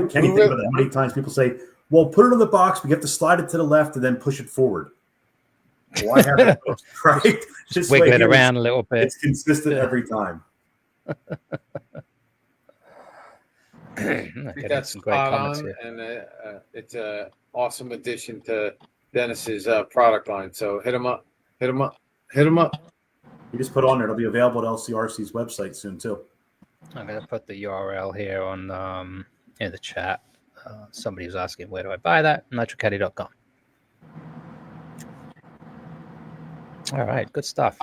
Kenny, think about that. How many times people say, well, put it on the box, but you have to slide it to the left and then push it forward. Why have it? Right? Just wiggle it around a little bit. It's consistent every time. I think that's some great comments here. And it's an awesome addition to Dennis's product line. So hit him up. You just put on there. It'll be available at LCRC's website soon too. I'm going to put the URL here on in the chat. Somebody was asking, where do I buy that? NitroCaddy.com. All right, good stuff.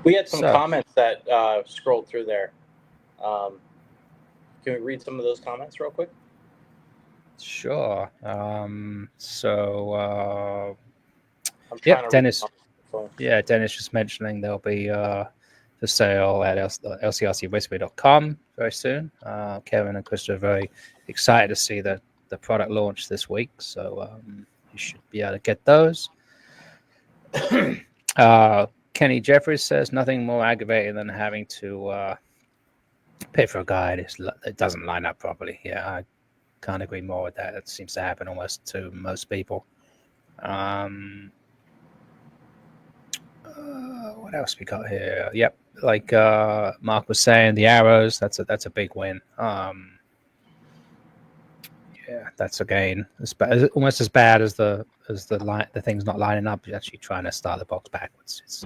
We had some comments that scrolled through there. Can we read some of those comments real quick? Sure. Dennis. Yeah, Dennis just mentioning there'll be for sale at lcrcwhisper.com very soon. Kevin and Chris are very excited to see the product launch this week, so you should be able to get those. Kenny Jeffries says nothing more aggravating than having to pay for a guide. It doesn't line up properly. Yeah, I can't agree more with that. It seems to happen almost to most people. What else we got here? Yep, like Mark was saying, the arrows. That's a big win. Yeah, that's again almost as bad as the thing's not lining up. You're actually trying to start the box backwards. It's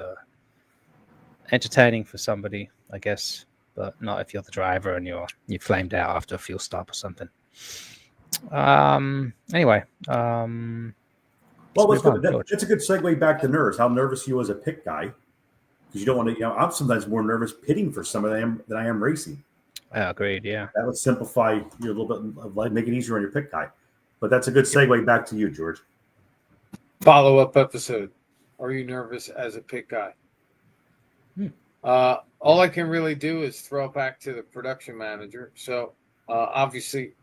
entertaining for somebody, I guess, but not if you're the driver and you flamed out after a fuel stop or something. Anyway, well, it's a good segue back to nerves. How nervous you as a pit guy, because you don't want to. I'm sometimes more nervous pitting for someone than I am racing. Agreed. Yeah, that would simplify you a little bit of life, make it easier on your pit guy. But that's a good segue back to you, George. Follow-up episode. Are you nervous as a pit guy? All I can really do is throw it back to the production manager. So obviously,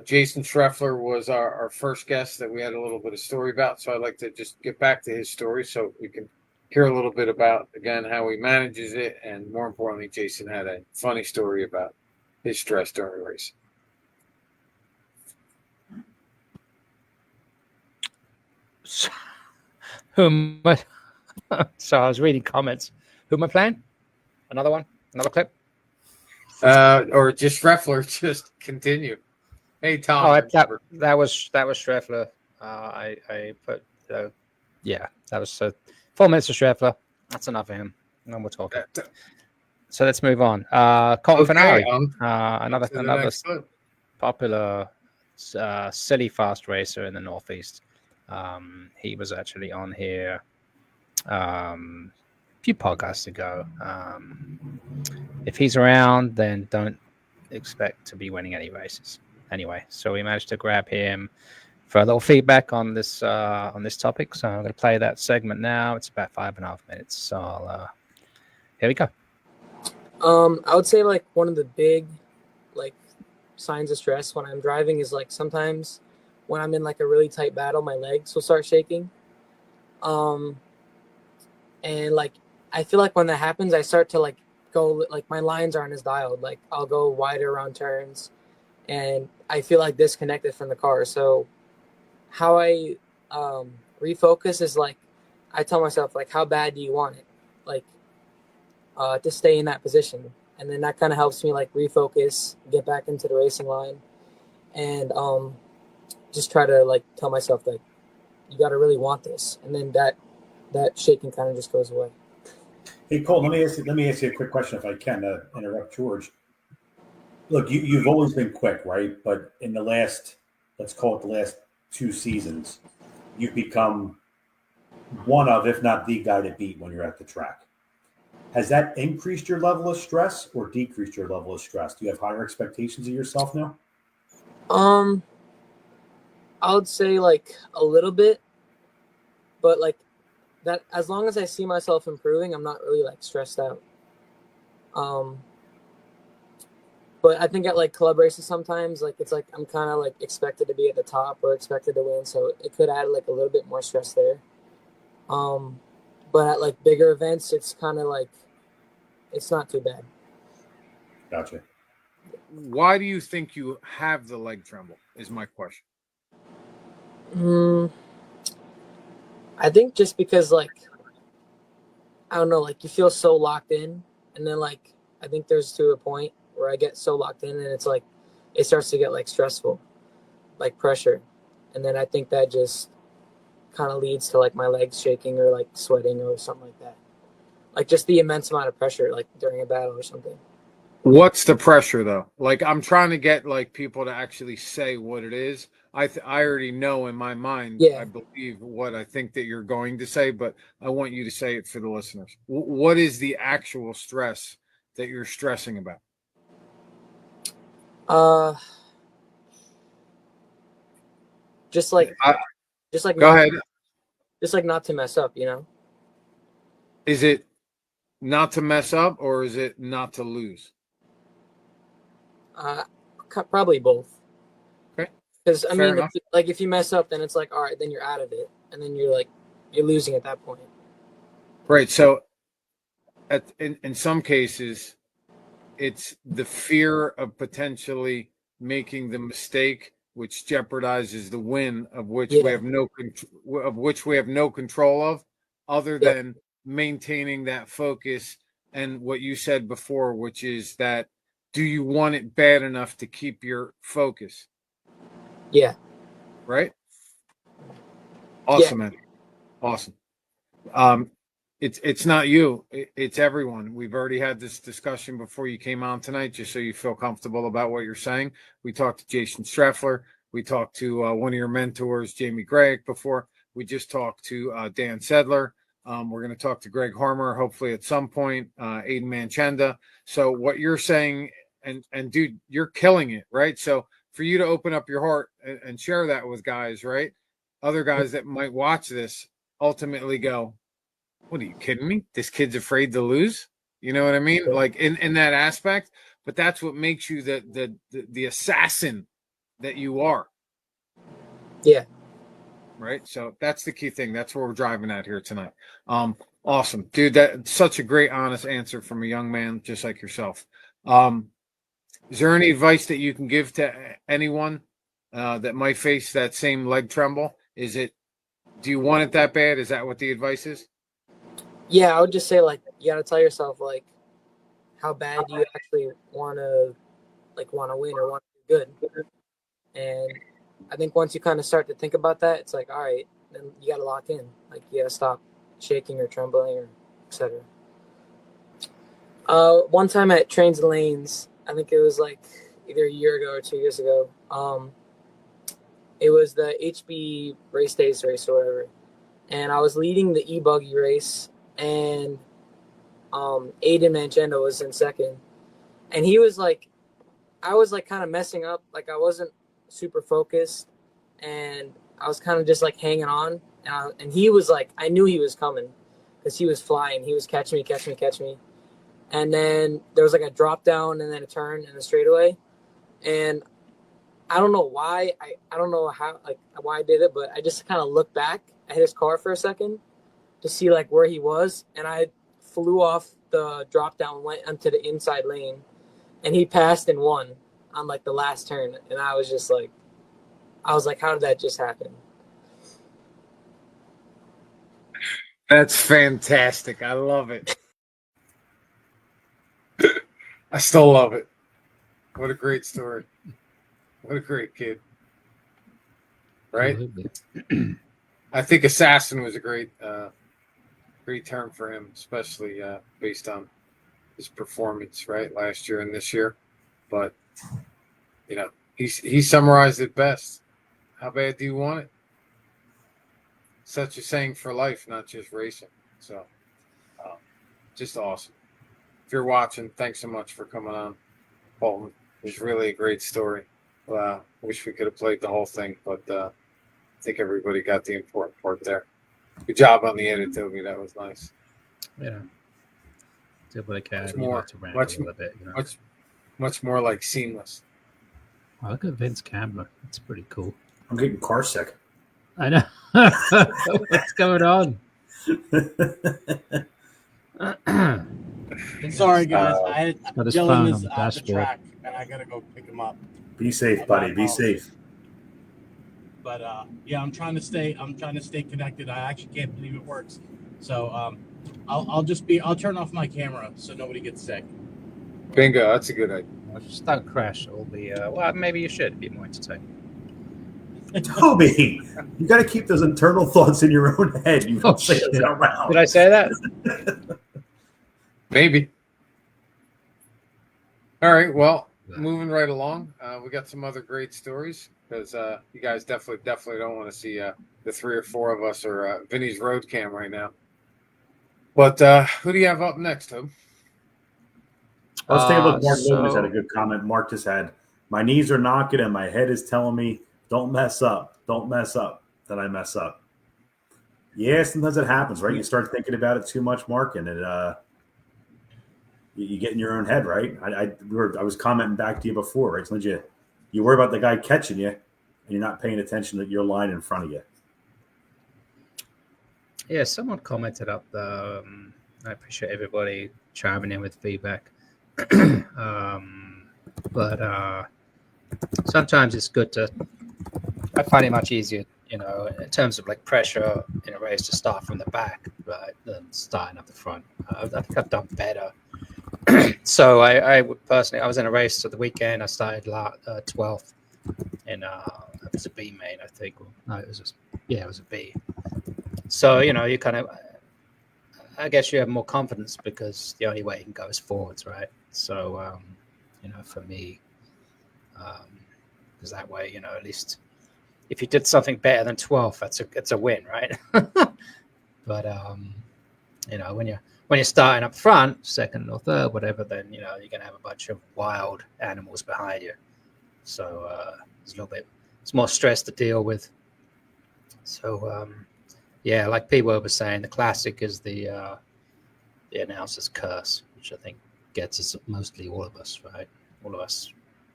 Jason Schreffler was our first guest that we had a little bit of story about. So I'd like to just get back to his story so we can hear a little bit about, again, how he manages it. And more importantly, Jason had a funny story about his stress during the race. So I was reading comments. Who am I playing? Another one? Another clip? Or just Schreffler, just continue. Hey, Tom. That was Schreffler. I put, that was 4 minutes of Schreffler. That's enough of him. No more talking. So let's move on. Colton Finale, another popular silly fast racer in the Northeast. He was actually on here a few podcasts ago. If he's around, then don't expect to be winning any races. Anyway, so we managed to grab him for a little feedback on this topic. So I'm going to play that segment now. It's about 5.5 minutes. So here we go. I would say like one of the big like signs of stress when I'm driving is like sometimes when I'm in like a really tight battle, my legs will start shaking. And like I feel like when that happens, I start to like go like my lines aren't as dialed. Like I'll go wider around turns, and I feel like disconnected from the car. So how I refocus is like I tell myself like, how bad do you want it? Like to stay in that position, and then that kind of helps me like refocus, get back into the racing line, and just try to like tell myself that you got to really want this, and then that shaking kind of just goes away. Hey Cole, let me ask you a quick question if I can interrupt George. Look, you've always been quick, right? But in the last, let's call it the last 2 seasons, you've become one of, if not the guy to beat when you're at the track. Has that increased your level of stress or decreased your level of stress? Do you have higher expectations of yourself now? I would say like a little bit, but like that, as long as I see myself improving, I'm not really like stressed out. But I think at like club races sometimes, like it's like I'm kind of like expected to be at the top or expected to win, so it could add like a little bit more stress there. But at like bigger events, it's kind of like it's not too bad. Gotcha. Why do you think you have the leg tremble? Is my question. I think just because like I don't know, like you feel so locked in, and then like I think there's to a point where I get so locked in, and it's like it starts to get like stressful, like pressure, and then I think that just kind of leads to like my legs shaking or like sweating or something like that, like just the immense amount of pressure like during a battle or something. What's the pressure though? Like I'm trying to get like people to actually say what it is. I already know in my mind. Yeah. I believe what I think that you're going to say, but I want you to say it for the listeners. What is the actual stress that you're stressing about? Just like Go ahead. Just like not to mess up, you know. Is it not to mess up or is it not to lose? Probably both. Okay. Because I Fair mean, if you mess up, then it's like all right, then you're out of it, and then you're losing at that point. Right. So, in some cases, it's the fear of potentially making the mistake, which jeopardizes the win, of which we have no control of, other than maintaining that focus and what you said before, which is that do you want it bad enough to keep your focus? Yeah. Right. Awesome, man. Awesome. It's not you. It's everyone. We've already had this discussion before you came on tonight, just so you feel comfortable about what you're saying. We talked to Jason Streffler. We talked to one of your mentors, Jamie Gregg, before. We just talked to Dan Sedler. We're going to talk to Greg Harmer, hopefully at some point, Aiden Manchenda. So what you're saying, and dude, you're killing it, right? So for you to open up your heart and share that with guys, right? Other guys that might watch this ultimately go, what are you kidding me? This kid's afraid to lose. You know what I mean? Like in that aspect, but that's what makes you the assassin that you are. Yeah. Right. So that's the key thing. That's what we're driving at here tonight. Awesome, dude. That's such a great, honest answer from a young man just like yourself. Is there any advice that you can give to anyone that might face that same leg tremble? Do you want it that bad? Is that what the advice is? Yeah, I would just say like you gotta tell yourself like how bad you actually wanna win or want to do good. And I think once you kind of start to think about that, it's like all right, then you gotta lock in. Like you gotta stop shaking or trembling or etc. One time at Trains and Lanes, I think it was like either a year ago or 2 years ago. It was the HB race days race or whatever, and I was leading the e-buggy race. And Aiden Manchenda was in second, and he was like, I was like kind of messing up, like I wasn't super focused, and I was kind of just like hanging on, and he was like, I knew he was coming because he was flying, he was catch me, and then there was like a drop down and then a turn and a straightaway, and I don't know why, I don't know how like why I did it, but I just kind of looked back at his car for a second to see like where he was, and I flew off the drop down, went onto the inside lane, and he passed and won on like the last turn, and I was like, how did that just happen? That's fantastic. I love it. I still love it. What a great story. What a great kid. Right? I think assassin was a great term for him, especially based on his performance, right, last year and this year. But you know, he summarized it best. How bad do you want it? Such a saying for life, not just racing. So, just awesome. If you're watching, thanks so much for coming on, Bolton. It was really a great story. Wish we could have played the whole thing, but I think everybody got the important part there. Good job on the edit, Toby. That was nice. Yeah. Did what I can. Much You more- have to rant much- a little bit, you know. Much more like seamless. Oh, look at Vince camera. That's pretty cool. I'm getting car sick. I know. What's going on? Sorry, guys. I had got his Dylan phone is on the at the dashboard. track, and I gotta go pick him up. Be safe, buddy. Be safe. But yeah, I'm trying to stay connected. I actually can't believe it works. So I'll turn off my camera so nobody gets sick. Bingo. That's a good idea. Well, just don't crash. It'll be, well, maybe you should be more entertaining. Toby, you got to keep those internal thoughts in your own head. You don't say shit. those out loud. Did I say that? Maybe. All right. Well, moving right along. We got some other great stories because you guys definitely don't want to see the 3 or 4 of us or Vinny's road cam right now. But who do you have up next, Toby? Let's take a look. Mark So- Lopez had a good comment. Mark just had, my knees are knocking and my head is telling me, don't mess up. Don't mess up. Then I mess up. Yeah, sometimes it happens, right? You start thinking about it too much, Mark, and you get in your own head, right? I was commenting back to you before, right? Sometimes you worry about the guy catching you, and you're not paying attention to your line in front of you. Yeah, someone commented up. I appreciate everybody chiming in with feedback. But sometimes it's good to. I find it much easier, you know, in terms of like pressure in a race to start from the back, right, than starting up the front. I think I've done better. So I would personally, I was in a race at the weekend. I started 12th, and it was a B main, I think. No, it was it was a B. So you know, you kind of, I guess you have more confidence because the only way you can go is forwards, right? So you know, for me, because that way, you know, at least if you did something better than 12th, it's a win, right? But you know, when you're starting up front, second or third, whatever, then you know you're gonna have a bunch of wild animals behind you. So it's a little bit, it's more stress to deal with. So yeah, like people were saying, the classic is the announcer's curse, which I think gets us mostly all of us, right? All of us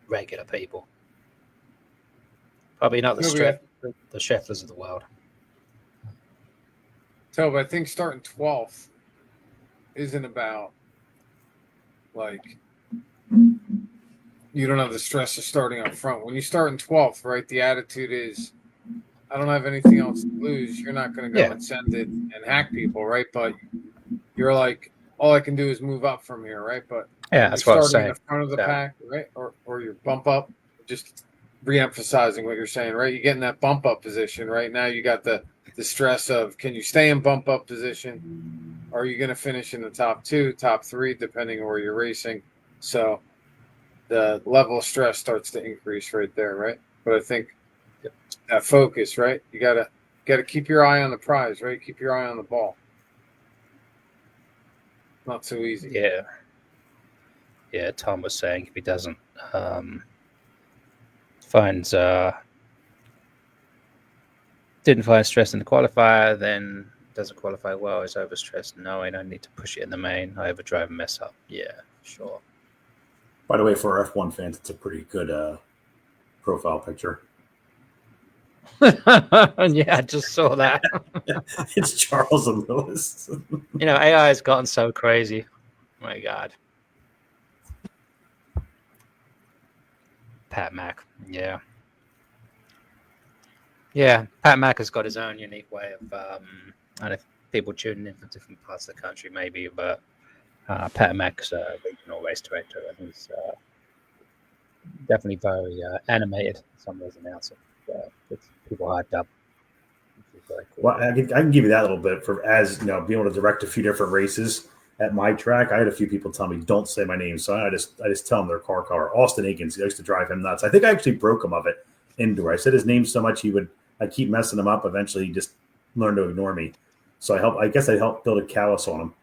regular people. Probably not the Schefflers of the world. Toby, I think starting 12th isn't about like you don't have the stress of starting up front. When you start in 12th, right, the attitude is I don't have anything else to lose. You're not going to go and send it and hack people, right? But you're like, all I can do is move up from here, right? But yeah, that's what I was saying. In the front of the pack, right? Or you bump up, just re-emphasizing what you're saying, right? You get in that bump up position, right? Now you got the stress of can you stay in bump up position? Are you going to finish in the top 2, top 3, depending on where you're racing? So the level of stress starts to increase right there, right? But I think that focus, right? You gotta keep your eye on the prize, right? Keep your eye on the ball. Not so easy. Yeah. Tom was saying if he doesn't didn't find stress in the qualifier, then doesn't qualify well, is overstressed. No, I don't need to push it in the main. I overdrive and mess up. Yeah, sure. By the way, for our F1 fans, it's a pretty good profile picture. Yeah, I just saw that. It's Charles and Lewis. You know, AI has gotten so crazy. Oh my God. Pat Mack. Yeah. Yeah, Pat Mack has got his own unique way of, I don't know if people tuning in from different parts of the country, maybe, but Pat Mack's a regional race director, and he's definitely very animated. Some of those announcers, gets people hyped up. Which is very cool. Well, I can give you that a little bit for as you know, being able to direct a few different races. at my track, I had a few people tell me, don't say my name. So I just tell them their car. Austin Akins, I used to drive him nuts. I think I actually broke him of it indoor. I said his name so much I'd keep messing him up. Eventually he just learned to ignore me. So I guess I helped build a callus on him.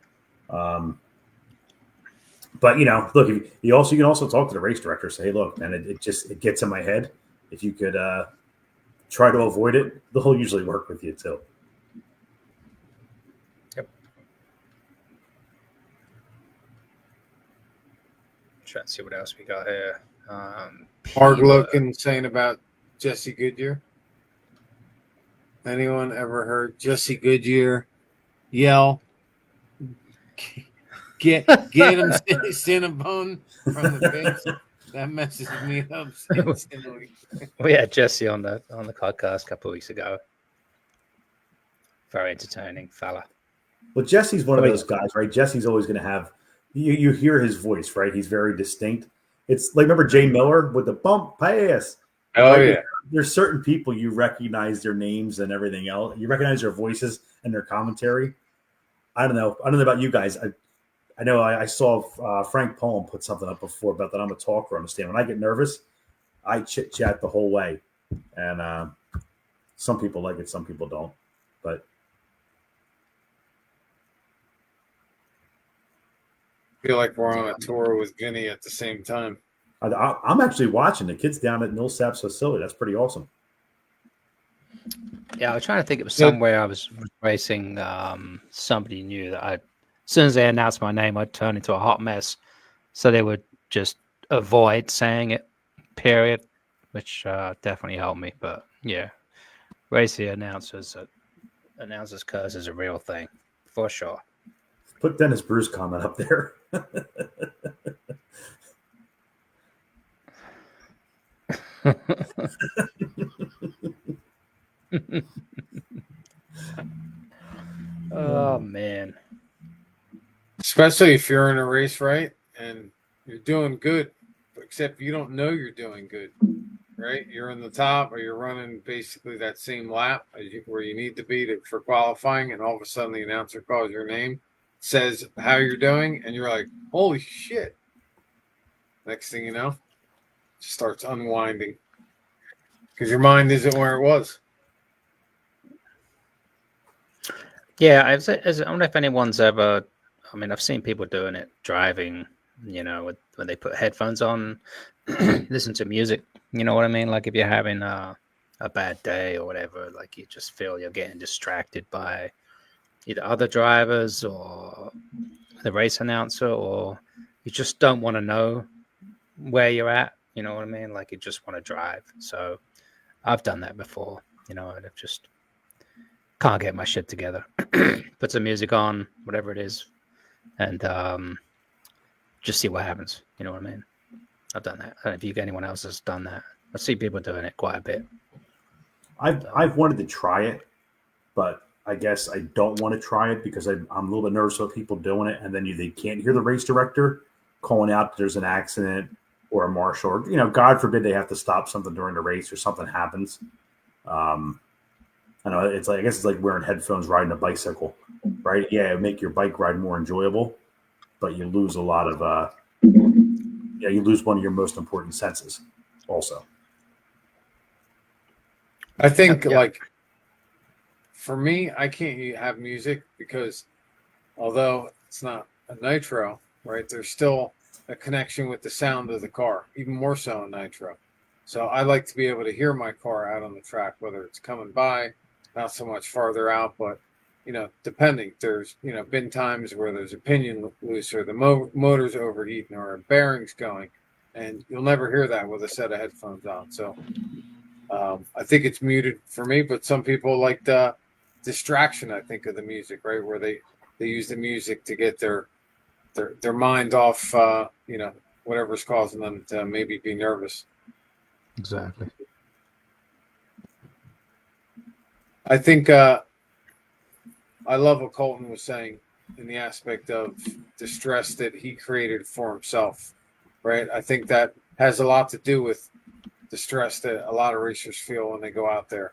But look, you can also talk to the race director. Say, hey, look, man, it gets in my head. If you could try to avoid it, they'll usually work with you too. Yep. Trying to see what else we got here. Hargloken saying about Jesse Goodyear. Anyone ever heard Jesse Goodyear yell, get him Cinnabon from the bench? That messes me up. We had Jesse on the podcast a couple of weeks ago. Very entertaining fella. Well, Jesse's one of those guys, right? Jesse's always going to have you hear his voice, right? He's very distinct. It's like, remember Jay Miller with the bump pass? Oh, like, yeah. There's certain people you recognize their names and everything else. You recognize their voices and their commentary. I don't know about you guys. I know I saw Frank Poem put something up before about that I'm a talker on the stand. When I get nervous, I chit chat the whole way. And some people like it, some people don't. But I feel like we're on a tour with Vinny at the same time. I'm actually watching the kids down at Millsap's facility. That's pretty awesome. Yeah, I was trying to think. It was somewhere I was racing. Somebody knew that as soon as they announced my name, I'd turn into a hot mess. So they would just avoid saying it, period, which definitely helped me. But yeah, racing announcers curse is a real thing for sure. Put Dennis Bruce comment up there. Oh man. Especially if you're in a race, right? And you're doing good, except you don't know you're doing good, right? You're in the top or you're running basically that same lap where you need to be for qualifying, and all of a sudden the announcer calls your name, says how you're doing, and you're like, holy shit. Next thing you know, it starts unwinding because your mind isn't where it was. Yeah, I don't know if anyone's ever. I mean, I've seen people doing it driving. When they put headphones on, listen to music. You know what I mean? Like if you're having a bad day or whatever, like you just feel you're getting distracted by either other drivers or the race announcer, or you just don't want to know where you're at. You know what I mean? Like you just want to drive. So I've done that before. And I've just can't get my shit together. Put some music on, whatever it is, and just see what happens. You know what I mean? I've done that. I don't know if anyone else has done that. I see people doing it quite a bit. I've wanted to try it, but I guess I don't want to try it because I'm a little bit nervous about people doing it, and then they can't hear the race director calling out that there's an accident or a marshal, or God forbid they have to stop something during the race or something happens. I know I guess it's like wearing headphones riding a bicycle, right? Yeah, it'll make your bike ride more enjoyable, but you lose a lot of you lose one of your most important senses also. I think like for me, I can't have music because although it's not a nitro, right, there's still a connection with the sound of the car, even more so in nitro. So I like to be able to hear my car out on the track, whether it's coming by, not so much farther out, but depending. There's been times where there's a pinion loose or the motor's overheating or a bearing's going, and you'll never hear that with a set of headphones on. So I think it's muted for me, but some people like the distraction, I think, of the music, right, where they use the music to get their mind off whatever's causing them to maybe be nervous. Exactly. I think I love what Colton was saying in the aspect of the stress that he created for himself, right? I think that has a lot to do with the stress that a lot of racers feel when they go out there.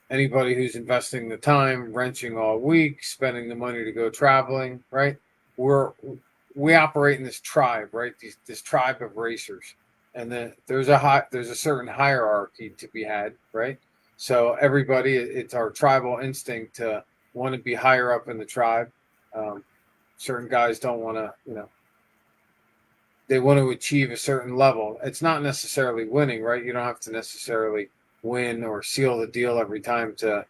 Anybody who's investing the time, wrenching all week, spending the money to go traveling, right? we operate in this tribe, right? This tribe of racers, and then there's a certain hierarchy to be had, right? So everybody, it's our tribal instinct to want to be higher up in the tribe. Certain guys don't want to, they want to achieve a certain level. It's not necessarily winning, right? You don't have to necessarily win or seal the deal every time to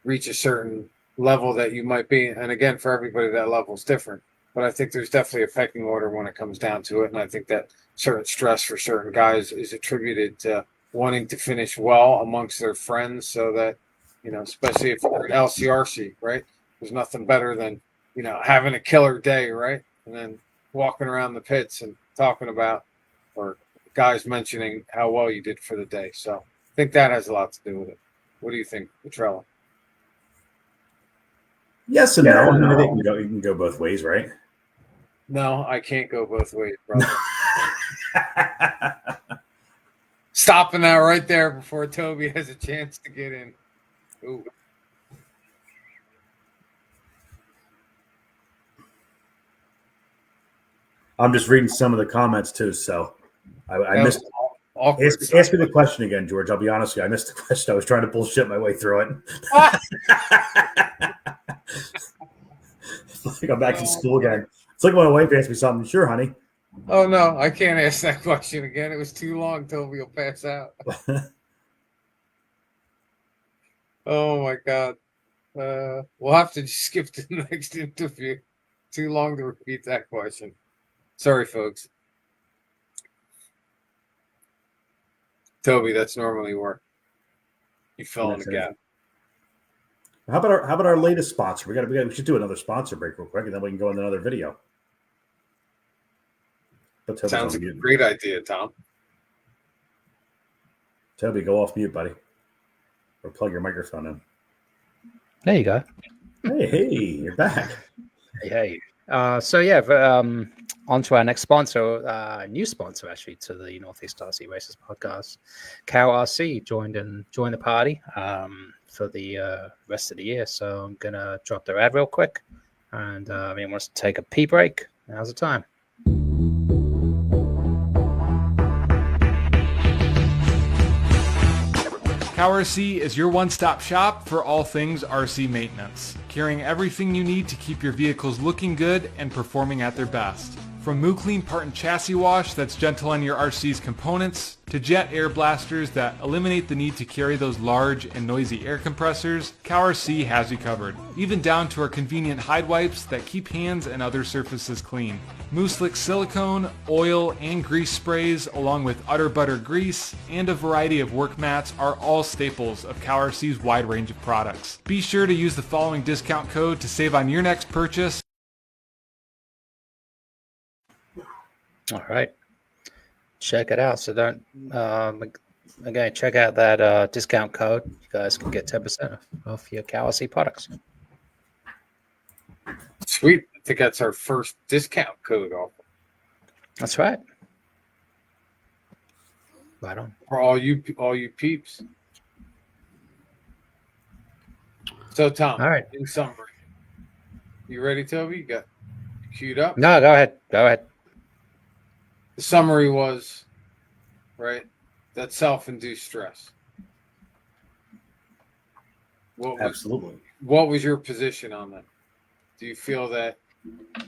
reach a certain level that you might be. And again, for everybody, that level is different. But I think there's definitely a pecking order when it comes down to it. And I think that certain stress for certain guys is attributed to wanting to finish well amongst their friends, so that, especially if you're an LCRC, right? There's nothing better than, having a killer day, right? And then walking around the pits and talking about, or guys mentioning how well you did for the day. So I think that has a lot to do with it. What do you think, Petrella? Yes and no. I mean, I think you can go both ways, right? No, I can't go both ways, brother. Stopping that right there before Toby has a chance to get in. Ooh. I'm just reading some of the comments too, so I missed. Ask me the question again, George. I'll be honest with you. I missed the question. I was trying to bullshit my way through it. It's like I'm back in school again. It's like when my wife asks me something. Sure, honey. Oh, no, I can't ask that question again. It was too long. Toby will pass out. Oh, my God. We'll have to just skip to the next interview. Too long to repeat that question. Sorry, folks. Toby, that's normally where you fell in the gap. How about our latest sponsor? We should do another sponsor break real quick, and then we can go into another video. Sounds like a great idea, Tom. Toby, go off mute, buddy, or plug your microphone in. There you go. Hey, you're back. Hey. So yeah, on to our next sponsor, new sponsor actually to the Northeast RC Races podcast. Cow RC joined the party for the rest of the year. So I'm gonna drop their ad real quick, and wants to take a pee break. Now's the time. Cow RC is your one-stop shop for all things RC maintenance, carrying everything you need to keep your vehicles looking good and performing at their best. From MooClean part and chassis wash that's gentle on your RC's components, to jet air blasters that eliminate the need to carry those large and noisy air compressors, Cow RC has you covered. Even down to our convenient hide wipes that keep hands and other surfaces clean. Mooslick silicone, oil, and grease sprays, along with Utter Butter grease, and a variety of work mats are all staples of Cow RC's wide range of products. Be sure to use the following discount code to save on your next purchase. All right, check it out. So don't again, check out that discount code. You guys can get 10% off your Cow RC products. Sweet. I think that's our first discount code offer. That's right. Right on. For all you peeps. So Tom, all right. In summary, you ready, Toby? You got queued up? No, go ahead. Go ahead. The summary was, right, that self-induced stress. Absolutely. What was your position on that? Do you feel that, do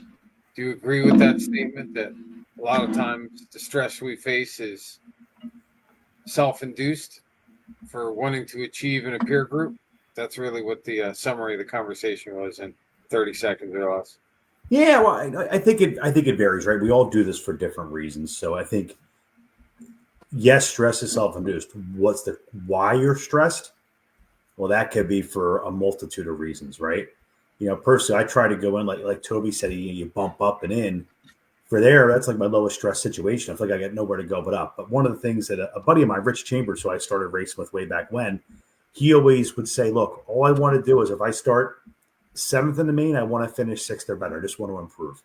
you agree with that statement that a lot of times the stress we face is self-induced for wanting to achieve in a peer group? That's really what the summary of the conversation was in 30 seconds or less. Yeah, well, I think it varies, right? We all do this for different reasons. So I think, yes, stress is self-induced. What's the why you're stressed? Well, that could be for a multitude of reasons, right? Personally, I try to go in like Toby said, you bump up and in. For there, that's like my lowest stress situation. I feel like I got nowhere to go but up. But one of the things that a buddy of mine, Rich Chambers, who I started racing with way back when, he always would say, look, all I want to do is if I start 7th in the main, I want to finish 6th or better. I just want to improve.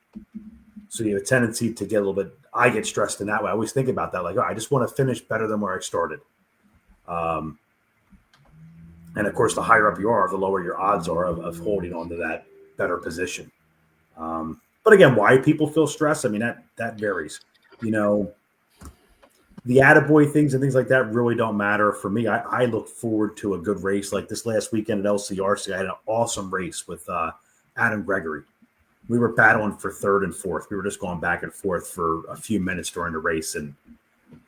So you have a tendency to get a little bit, I get stressed in that way. I always think about that. Like, I just want to finish better than where I started. And of course, the higher up you are, the lower your odds are of holding on to that better position. But again, why people feel stressed, I mean, that varies. You know, the attaboy things and things like that really don't matter for me. I look forward to a good race like this last weekend at LCRC. I had an awesome race with Adam Gregory. We were battling for third and fourth. We were just going back and forth for a few minutes during the race, and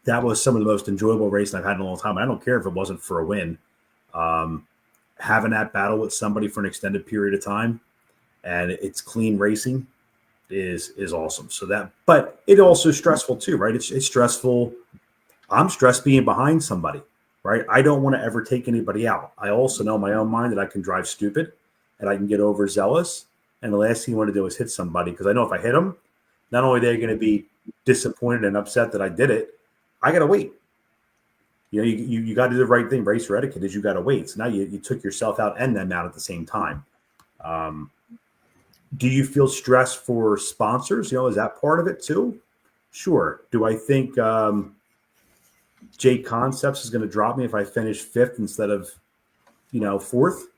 that was some of the most enjoyable racing I've had in a long time. I don't care if it wasn't for a win. Having that battle with somebody for an extended period of time, and it's clean racing, is awesome. So that, but it also stressful too, right? It's stressful. I'm stressed being behind somebody, right? I don't want to ever take anybody out. I also know in my own mind that I can drive stupid and I can get overzealous. And the last thing you want to do is hit somebody, because I know if I hit them, not only are they going to be disappointed and upset that I did it, I got to wait. You know, you got to do the right thing. Racer etiquette is you got to wait. So now you took yourself out and them out at the same time. Do you feel stressed for sponsors? You know, is that part of it too? Sure. Do I think J Concepts is going to drop me if I finish fifth instead of, you know, fourth?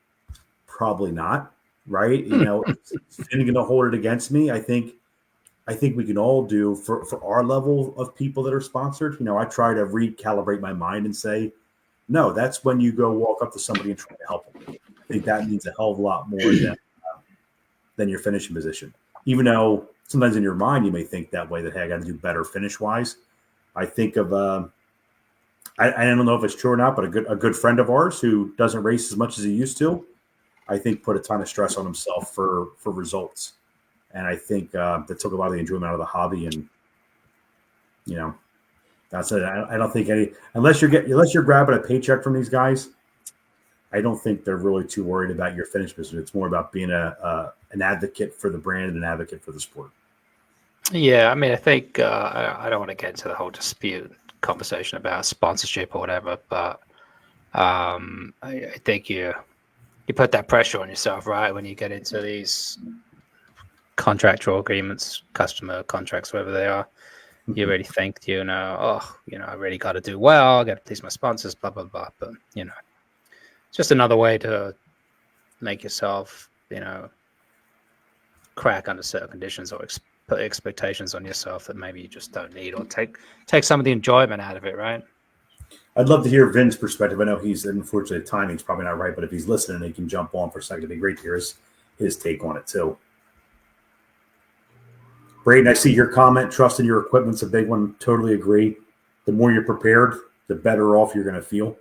Probably not. Right? You know, it's going to hold it against me. I think we can all do for our level of people that are sponsored. You know, I try to recalibrate my mind and say, no, that's when you go walk up to somebody and try to help them. I think that means a hell of a lot more than your finishing position. Even though sometimes in your mind you may think that way, that, hey, I got to do better finish wise. I think of I don't know if it's true or not, but a good friend of ours who doesn't race as much as he used to, I think put a ton of stress on himself for results. And I think that took a lot of the enjoyment out of the hobby. And, you know, that's it. I don't think unless you're grabbing a paycheck from these guys, I don't think they're really too worried about your finish position. It's more about being an advocate for the brand and an advocate for the sport. Yeah, I mean, I think I don't want to get into the whole dispute conversation about sponsorship or whatever, but I think you put that pressure on yourself, right, when you get into these contractual agreements, customer contracts, whatever they are. You really think, you know, I really got to do well, I got to please my sponsors, blah, blah, blah. But, you know, it's just another way to make yourself, you know, crack under certain conditions, or put expectations on yourself that maybe you just don't need, or take some of the enjoyment out of it, right? I'd love to hear Vin's perspective. I know he's, unfortunately, the timing's probably not right, but if he's listening, he can jump on for a second. It'd be great to hear his take on it too. Braden, I see your comment. Trusting your equipment's a big one. Totally agree. The more you're prepared, the better off you're going to feel.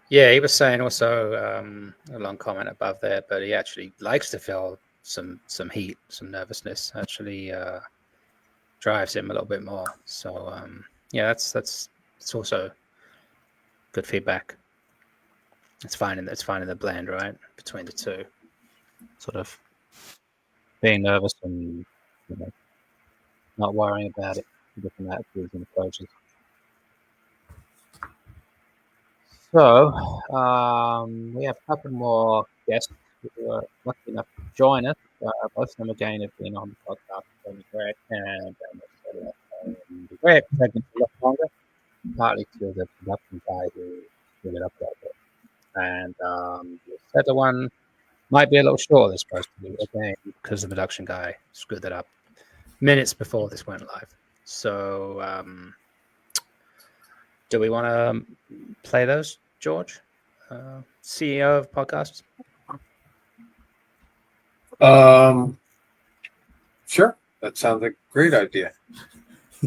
Yeah, he was saying also a long comment above there, but he actually likes to feel some heat, some nervousness. Actually drives him a little bit more. So yeah, it's also good feedback. It's finding the blend, right, between the two. Sort of being nervous and, you know, not worrying about it, different attitudes and approaches. So we have a couple more guests who are lucky enough to join us. Both of them again have been on the podcast, Tony Greg and Greg taking a lot longer, partly to the production guy who screwed it up a little bit. And the second one might be a little shorter than supposed to be, again, because the production guy screwed it up minutes before this went live. So do we want to play those, George? CEO of podcasts? Sure. That sounds like a great idea.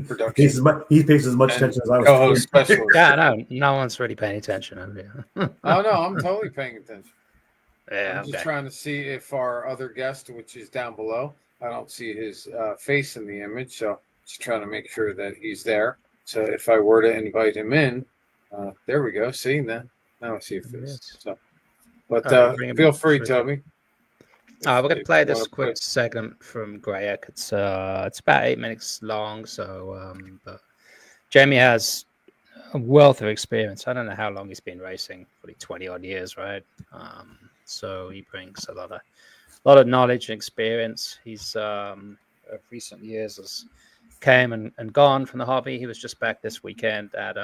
Production. He pays as much attention as I was. Co-host specialist. Yeah, no one's really paying attention over here. Oh, no, I'm totally paying attention. Yeah, I'm just trying to see if our other guest, which is down below, I don't see his face in the image, so just trying to make sure that he's there. So if I were to invite him in, there we go. See, now I see a face. So, but feel free, Toby. We're going to play this quick segment from Grayek. It's about 8 minutes long, so but Jamie has a wealth of experience. I don't know how long he's been racing, probably 20 odd years, right? So he brings a lot of knowledge and experience. He's of recent years has came and gone from the hobby. He was just back this weekend at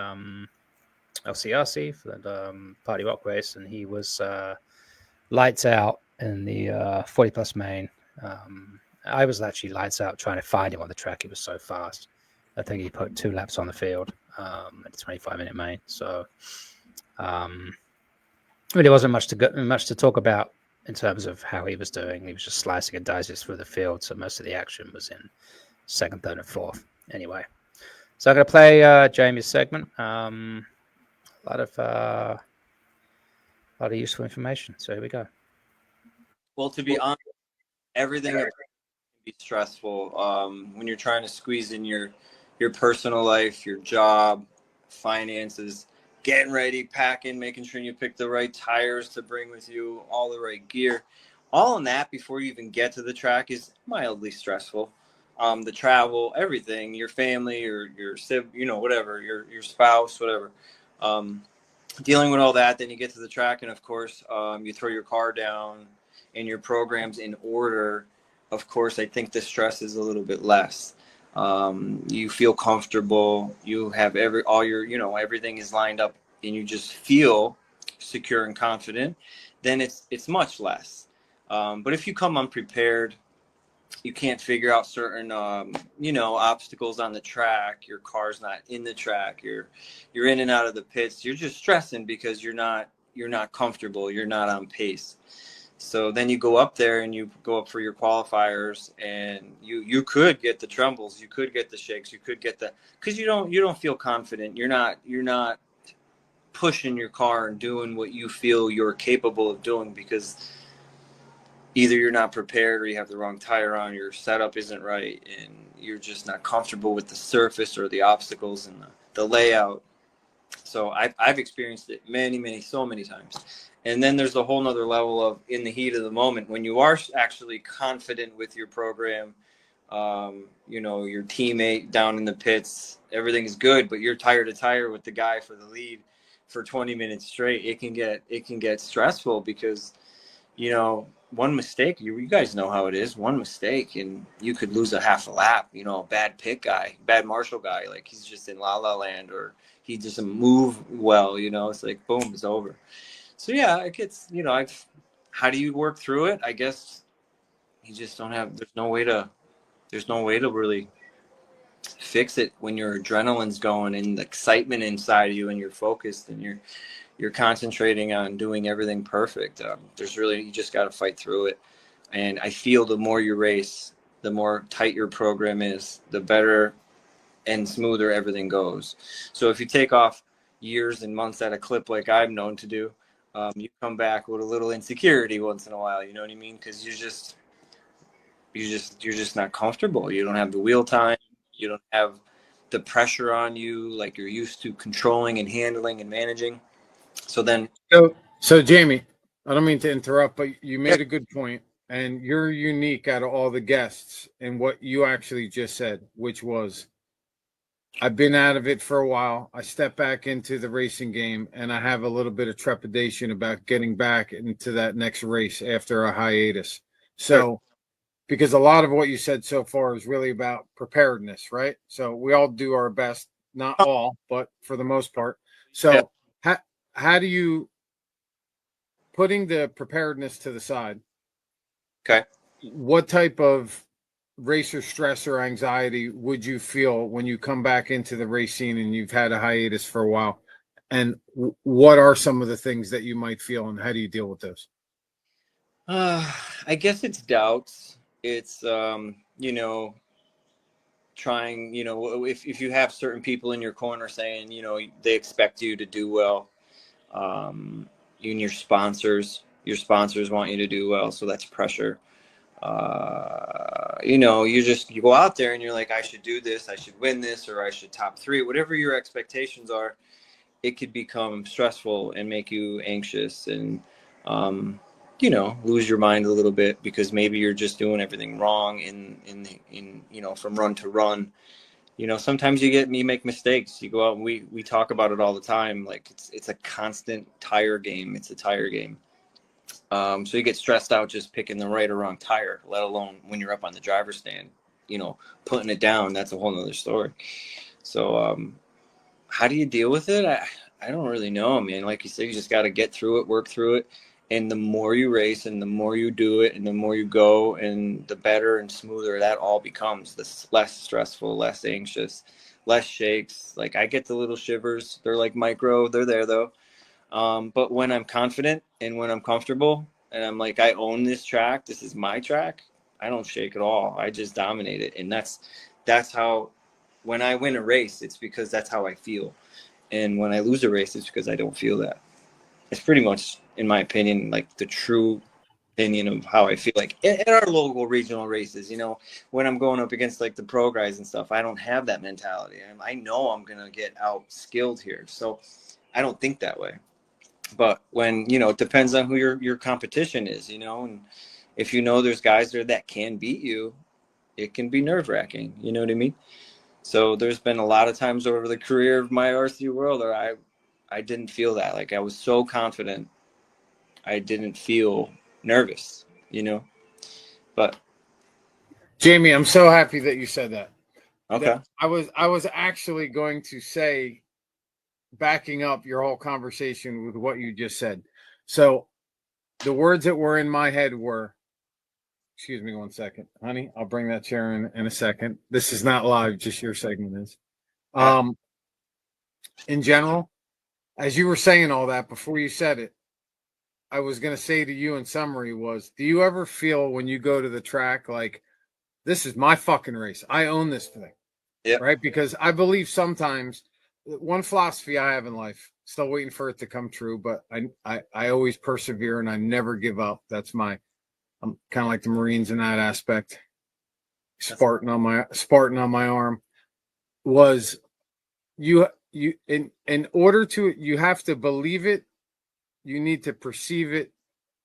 LCRC for the Party Rock race, and he was lights out in the 40 plus main I was actually lights out trying to find him on the track. He was so fast. I think he put 2 laps on the field at the 25-minute main. So really wasn't much to talk about in terms of how he was doing. He was just slicing and dicing through the field. So most of the action was in second, third, and fourth. Anyway, so I'm going to play Jamie's segment. A lot of useful information. So here we go. Well, to be honest, everything can be stressful when you're trying to squeeze in your personal life, your job, finances, getting ready, packing, making sure you pick the right tires to bring with you, all the right gear. All in that before you even get to the track is mildly stressful. The travel, everything, your family, your whatever, your spouse, whatever. Dealing with all that, then you get to the track, and of course, you throw your car down and your program's in order. Of course, I think the stress is a little bit less. You feel comfortable. You have everything is lined up, and you just feel secure and confident. Then it's much less. But if you come unprepared, you can't figure out certain obstacles on the track. Your car's not in the track. You're in and out of the pits. You're just stressing because you're not comfortable. You're not on pace. So then you go up there and you go up for your qualifiers, and you could get the trembles, you could get the shakes, you could get because you don't feel confident. You're not pushing your car and doing what you feel you're capable of doing, because either you're not prepared or you have the wrong tire on, your setup isn't right, and you're just not comfortable with the surface or the obstacles and the layout. So I've experienced it so many times. And then there's a whole nother level of in the heat of the moment when you are actually confident with your program, your teammate down in the pits, everything's good, but you're tire to tire with the guy for the lead for 20 minutes straight. It can get stressful because, one mistake, you guys know how it is. One mistake and you could lose a half a lap, bad pit guy, bad Marshall guy, like he's just in la la land, or he doesn't move well, it's like, boom, it's over. So yeah, it gets, how do you work through it? I guess you just there's no way to really fix it when your adrenaline's going and the excitement inside of you and you're focused and you're concentrating on doing everything perfect. You just got to fight through it. And I feel the more you race, the more tight your program is, the better and smoother everything goes. So if you take off years and months at a clip like I'm known to do, you come back with a little insecurity once in a while, you know what I mean? Because you're just not comfortable. You don't have the wheel time. You don't have the pressure on you like you're used to controlling and handling and managing. So Jamie, I don't mean to interrupt, but you made a good point, and you're unique out of all the guests in what you actually just said, which was, I've been out of it for a while. I stepped back into the racing game, and I have a little bit of trepidation about getting back into that next race after a hiatus. So, because a lot of what you said so far is really about preparedness, right? So we all do our best, not all, but for the most part. So how do you, putting the preparedness to the side, okay, what type of racer stress or anxiety would you feel when you come back into the race scene and you've had a hiatus for a while? And what are some of the things that you might feel, and how do you deal with those? I guess it's doubts. It's, trying, if you have certain people in your corner saying, they expect you to do well, even your sponsors want you to do well. So that's pressure. You go out there and you're like, I should do this, I should win this, or I should top 3, whatever your expectations are. It could become stressful and make you anxious and, lose your mind a little bit because maybe you're just doing everything wrong in from run to run. Sometimes you make mistakes. You go out and we talk about it all the time. Like it's a constant tire game. It's a tire game. So you get stressed out just picking the right or wrong tire, let alone when you're up on the driver's stand, putting it down. That's a whole nother story. So how do you deal with it? I don't really know, man. Like you said, you just got to get through it, work through it. And the more you race and the more you do it and the more you go, and the better and smoother that all becomes, the less stressful, less anxious, less shakes. Like I get the little shivers. They're like micro. They're there though. But when I'm confident and when I'm comfortable and I'm like, I own this track, this is my track, I don't shake at all. I just dominate it. And that's how, when I win a race, it's because that's how I feel. And when I lose a race, it's because I don't feel that. It's pretty much, in my opinion, like the true opinion of how I feel. Like at our local regional races, you know, when I'm going up against like the pro guys and stuff, I don't have that mentality. I know I'm going to get out skilled here. So I don't think that way. But when, you know, it depends on who your competition is, you know, and if you know there's guys there that can beat you, it can be nerve wracking. You know what I mean? So there's been a lot of times over the career of my RC world where I didn't feel that. Like I was so confident, I didn't feel nervous, you know. But Jamie, I'm so happy that you said that. okay, I was actually going to say, backing up your whole conversation with what you just said. So the words that were in my head were, excuse me 1 second, honey, I'll bring that chair in a second. This is not live, just your segment is. In general, as you were saying all that before you said it, I was going to say to you in summary was, do you ever feel when you go to the track like, this is my fucking race, I own this thing? yeah, Right? Because I believe sometimes one philosophy I have in life, still waiting for it to come true, but I always persevere and I never give up. I'm kind of like the Marines in that aspect. Spartan on my arm. Was you in order to, you have to believe it, you need to perceive it,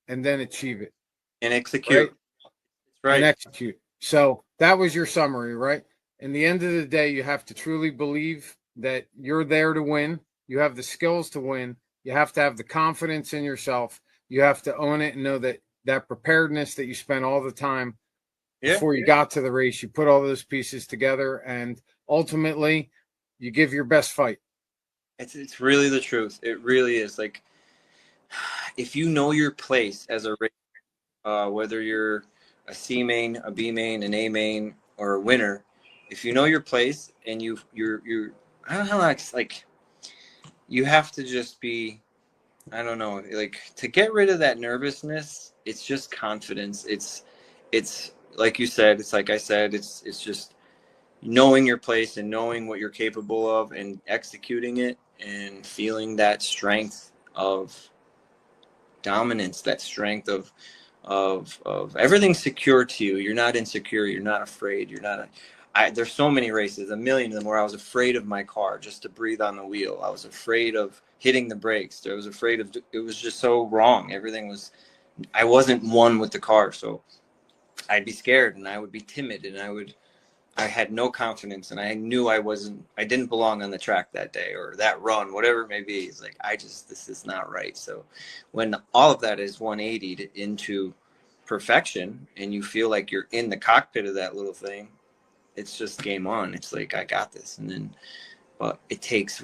and then achieve it. and execute. Right. And execute. So that was your summary, right? In the end of the day, you have to truly believe that you're there to win. You have the skills to win. You have to have the confidence in yourself. You have to own it and know that preparedness that you spent all the time before you got to the race, you put all those pieces together, and ultimately you give your best fight. It's really the truth. It really is. Like, if you know your place as a race, whether you're a C main, a B main, an A main, or a winner, if you know your place and you're I don't know how that's like, you have to just be, I don't know, like to get rid of that nervousness, it's just confidence. It's like you said, it's like I said, it's just knowing your place and knowing what you're capable of and executing it and feeling that strength of dominance, that strength of everything secure to you. You're not insecure. You're not afraid. You're not. There's so many races, a million of them, where I was afraid of my car just to breathe on the wheel. I was afraid of hitting the brakes. I was afraid of. It was just so wrong. Everything was. I wasn't one with the car, so I'd be scared and I would be timid and I had no confidence and I knew I didn't belong on the track that day or that run, whatever it may be. It's like, this is not right. So when all of that is 180 into perfection and you feel like you're in the cockpit of that little thing, it's just game on. It's like, I got this. And then, but it takes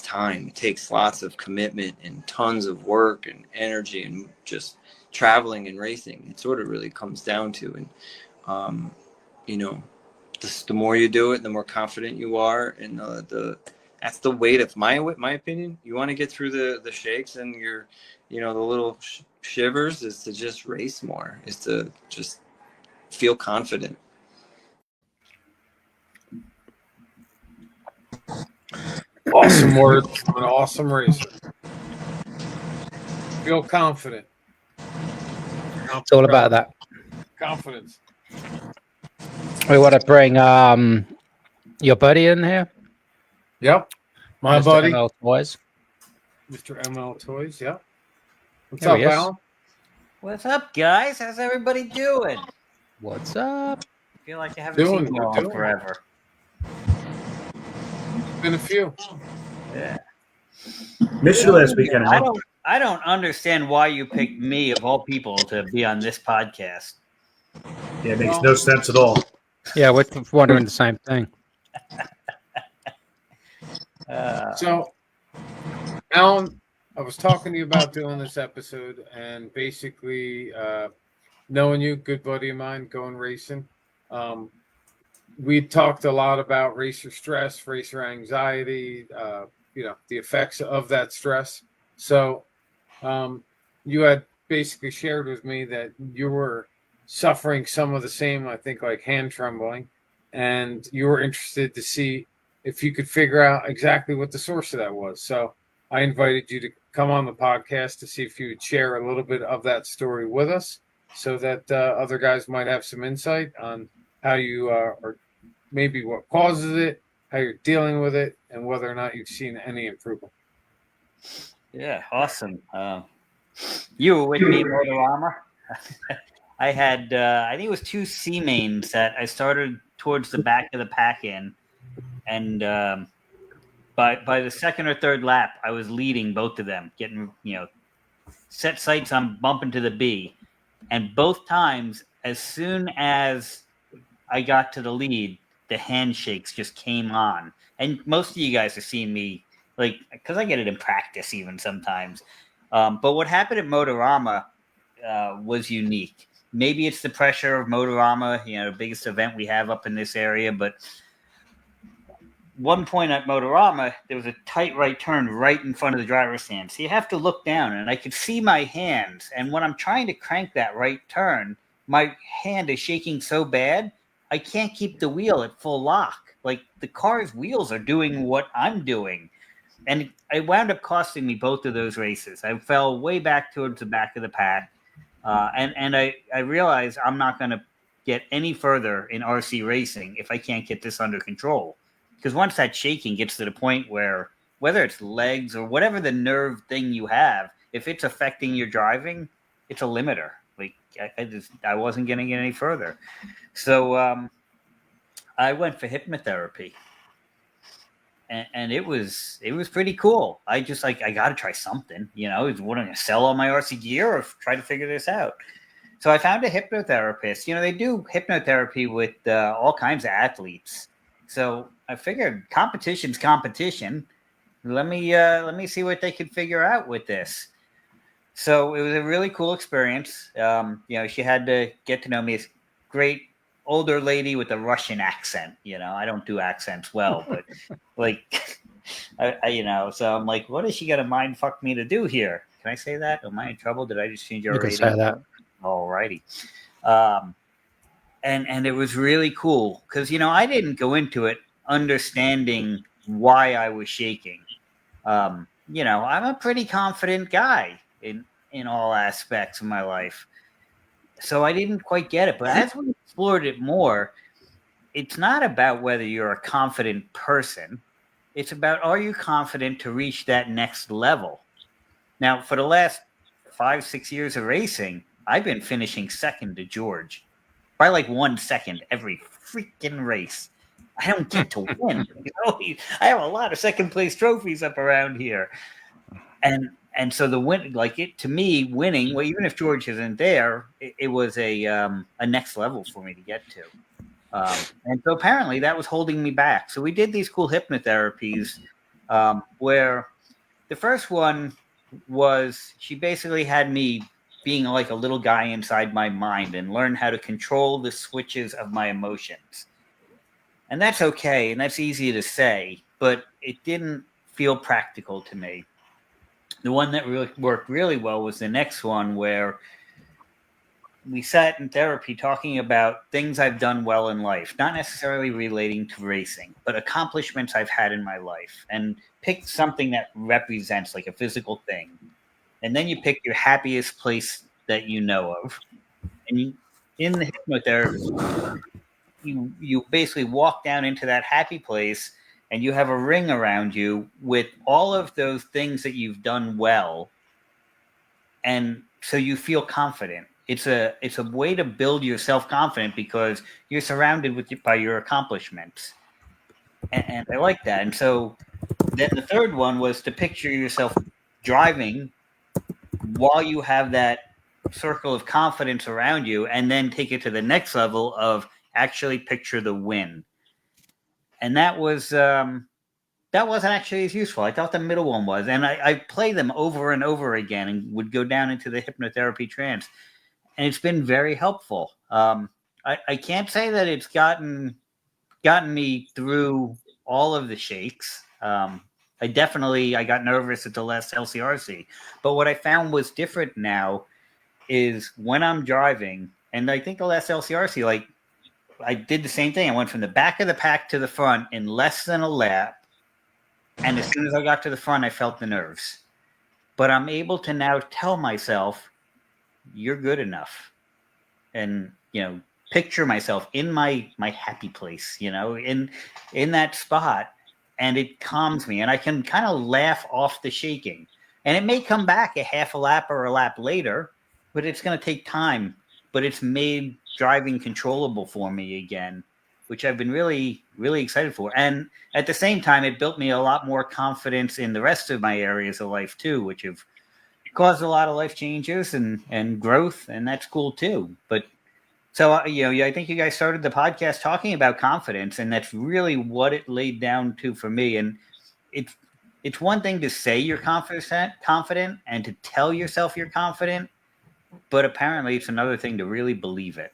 time. It takes lots of commitment and tons of work and energy and just traveling and racing. It sort of really comes down to, and, the more you do it, the more confident you are, and that's the weight of my opinion. You want to get through the shakes and the little shivers, is to just race more, is to just feel confident. Awesome words from an awesome racer. Feel confident. It's all about that. Confidence. We want to bring your buddy in here. Yep. My Mr. buddy. ML Toys. Mr. ML Toys, yep. What's There up, he is. Al? What's up, guys? How's everybody doing? What's up? I feel like I haven't seen you all forever. Been a few. Yeah. Missed you last weekend. I don't understand why you picked me of all people to be on this podcast. Yeah, it makes no sense at all. Yeah, we're wondering the same thing. So, Alan, I was talking to you about doing this episode, and basically, knowing you, good buddy of mine, going racing. We talked a lot about racer stress, racer anxiety, the effects of that stress. So, you had basically shared with me that you were suffering some of the same, I think, like hand trembling, and you were interested to see if you could figure out exactly what the source of that was. So I invited you to come on the podcast to see if you would share a little bit of that story with us so that other guys might have some insight on how you or maybe what causes it, how you're dealing with it, and whether or not you've seen any improvement. Yeah, awesome. You were with me, Motorama. I had, I think it was 2 C mains that I started towards the back of the pack in, and by the second or third lap, I was leading both of them, getting set sights on bumping to the B, and both times, as soon as I got to the lead, the handshakes just came on, and most of you guys are seeing me because I get it in practice even sometimes. But what happened at Motorama was unique. Maybe it's the pressure of Motorama, the biggest event we have up in this area. But one point at Motorama, there was a tight right turn right in front of the driver's stand. So you have to look down, and I could see my hands. And when I'm trying to crank that right turn, my hand is shaking so bad, I can't keep the wheel at full lock. Like the car's wheels are doing what I'm doing. And it wound up costing me both of those races. I fell way back towards the back of the pack. And I realized I'm not going to get any further in RC racing if I can't get this under control. Because once that shaking gets to the point where, whether it's legs or whatever the nerve thing you have, if it's affecting your driving, it's a limiter. Like I wasn't going to get any further. So I went for hypnotherapy. And it was pretty cool. I just I got to try something, what am I going to sell all my RC gear or try to figure this out? So I found a hypnotherapist. They do hypnotherapy with all kinds of athletes. So I figured competition's competition. Let me see what they could figure out with this. So it was a really cool experience. She had to get to know me. As great older lady with a Russian accent. I don't do accents well, but so I'm like, what is she gonna mind fuck me to do here? Can I say that? Am I in trouble? Did I just change your rating? You can say that. Alrighty. And it was really cool because I didn't go into it understanding why I was shaking. I'm a pretty confident guy in all aspects of my life. So I didn't quite get it. But as we explored it more, it's not about whether you're a confident person. It's about, are you confident to reach that next level? Now, for the last 5-6 years of racing, I've been finishing second to George by 1 second every freaking race. I don't get to win. I have a lot of second place trophies up around here. And so the win, to me, winning, well, even if George isn't there, it was a next level for me to get to. And so apparently that was holding me back. So we did these cool hypnotherapies where the first one was she basically had me being like a little guy inside my mind and learn how to control the switches of my emotions. And that's okay. And that's easy to say, but it didn't feel practical to me. The one that really worked really well was the next one where we sat in therapy talking about things I've done well in life, not necessarily relating to racing, but accomplishments I've had in my life, and pick something that represents a physical thing. And then you pick your happiest place that you know of. And in the hypnotherapy, you basically walk down into that happy place and you have a ring around you with all of those things that you've done well. And so you feel confident. It's a way to build your self-confidence because you're surrounded by your accomplishments. And I like that. And so then the third one was to picture yourself driving while you have that circle of confidence around you, and then take it to the next level of actually picture the win. And that was that wasn't actually as useful. I thought the middle one was, and I play them over and over again and would go down into the hypnotherapy trance, and it's been very helpful. I can't say that it's gotten me through all of the shakes. I got nervous at the last LCRC, but what I found was different now is when I'm driving, and I think the last LCRC, like I did the same thing. I went from the back of the pack to the front in less than a lap. And as soon as I got to the front, I felt the nerves. But I'm able to now tell myself, you're good enough. And, picture myself in my happy place, in that spot. And it calms me. And I can kind of laugh off the shaking. And it may come back a half a lap or a lap later, but it's going to take time. But it's made driving controllable for me again, which I've been really, really excited for. And at the same time, it built me a lot more confidence in the rest of my areas of life too, which have caused a lot of life changes and growth, and that's cool too. But so, I think you guys started the podcast talking about confidence, and that's really what it laid down to for me. And it's one thing to say you're confident and to tell yourself you're confident, but apparently it's another thing to really believe it.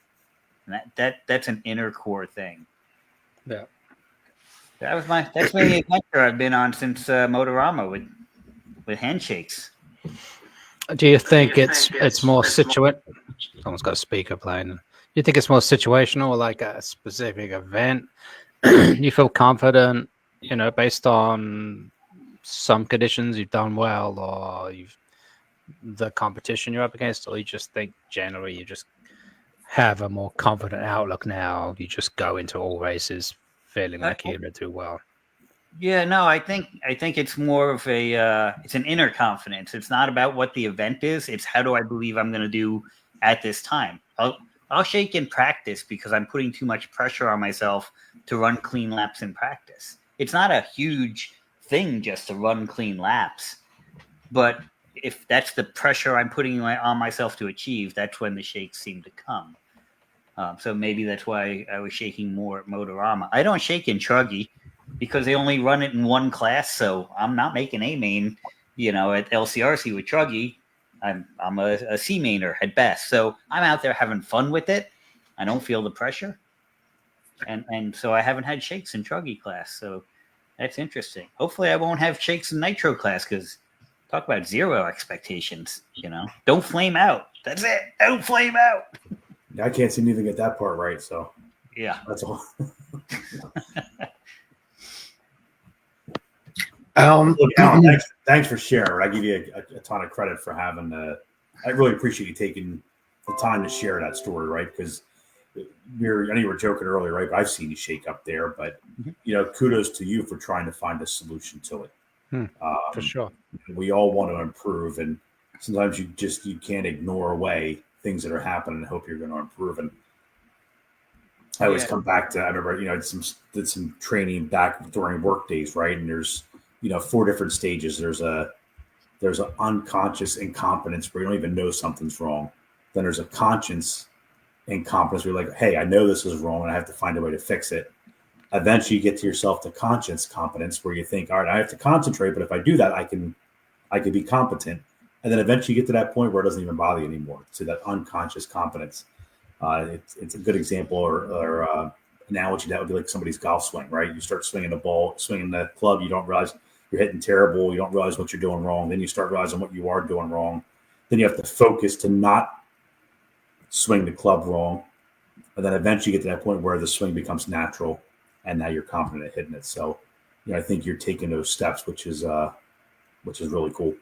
And that's an inner core thing. Yeah. That's been the adventure I've been on since Motorama with handshakes. Do you think it's more situational? Someone's got a speaker playing. Do you think it's more situational, like a specific event? You feel confident, based on some conditions you've done well, or the competition you're up against, or you just think generally you just have a more confident outlook now? You just go into all races feeling like you're going to do well. Yeah, no, I think it's more of it's an inner confidence. It's not about what the event is. It's how do I believe I'm going to do at this time. I'll shake in practice because I'm putting too much pressure on myself to run clean laps in practice. It's not a huge thing just to run clean laps, but if that's the pressure I'm putting on myself to achieve, that's when the shakes seem to come. So maybe that's why I was shaking more at Motorama. I don't shake in Truggy because they only run it in one class, so I'm not making A main, at LCRC with Truggy. I'm a C mainer at best. So I'm out there having fun with it. I don't feel the pressure. And so I haven't had shakes in Truggy class. So that's interesting. Hopefully I won't have shakes in Nitro class because talk about zero expectations, Don't flame out. That's it. Don't flame out. I can't seem to even get that part right. So yeah, that's all. Look, Alan, thanks for sharing. I give you a ton of credit for having I really appreciate you taking the time to share that story, right? Because I know you were joking earlier, right? But I've seen you shake up there, but kudos to you for trying to find a solution to it. For sure. We all want to improve, and sometimes you can't ignore away things that are happening and hope you're going to improve. And I always come back to, I remember, did some training back during work days, right? And there's 4 different stages. There's an unconscious incompetence where you don't even know something's wrong. Then there's a conscious incompetence where you're like, hey, I know this is wrong and I have to find a way to fix it. Eventually you get to yourself to conscious competence where you think, all right, I have to concentrate, but if I do that, I can be competent. And then eventually you get to that point where it doesn't even bother you anymore. To that unconscious competence. It's a good example or analogy that would be like somebody's golf swing, right? You start swinging the ball, swinging the club, you don't realize you're hitting terrible. You don't realize what you're doing wrong. Then you start realizing what you are doing wrong. Then you have to focus to not swing the club wrong. And then eventually you get to that point where the swing becomes natural and now you're confident at hitting it. So, I think you're taking those steps, which is really cool.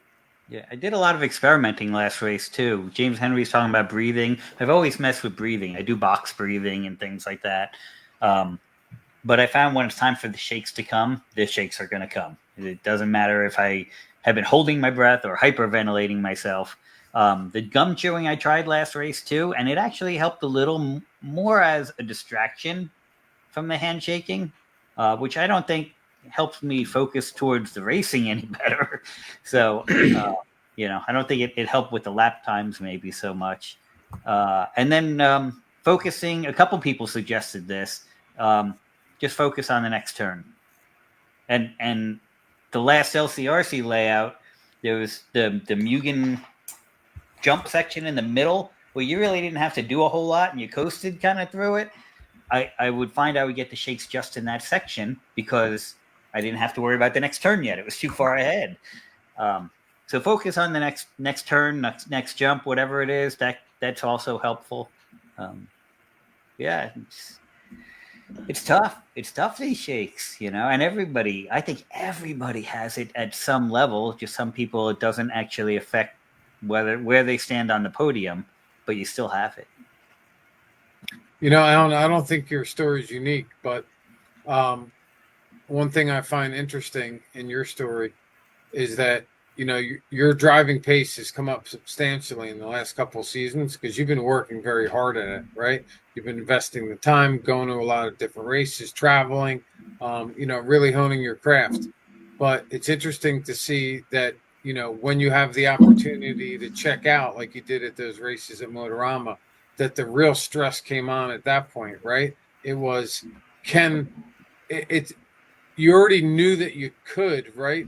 Yeah, I did a lot of experimenting last race too. James Henry's talking about breathing. I've always messed with breathing. I do box breathing and things like that. But I found when it's time for the shakes to come, the shakes are going to come. It doesn't matter if I have been holding my breath or hyperventilating myself. The gum chewing I tried last race too, and it actually helped a little more as a distraction from the handshaking, which I don't think helps me focus towards the racing any better. So, I don't think it helped with the lap times maybe so much. And then focusing, a couple people suggested this, just focus on the next turn. And the last LCRC layout, there was the Mugen jump section in the middle where you really didn't have to do a whole lot and you coasted kind of through it. I would find I would get the shakes just in that section because I didn't have to worry about the next turn yet. It was too far ahead. So focus on the next turn, next jump, whatever it is. That's also helpful. Yeah, it's tough. It's tough, these shakes, and I think everybody has it at some level. Just some people, it doesn't actually affect where they stand on the podium, but you still have it. Alan, I don't think your story is unique, but one thing I find interesting in your story is that, your driving pace has come up substantially in the last couple of seasons because you've been working very hard at it, right? You've been investing the time, going to a lot of different races, traveling, really honing your craft. But it's interesting to see that, when you have the opportunity to check out like you did at those races at Motorama, that the real stress came on at that point, right? It was, you already knew that you could, right?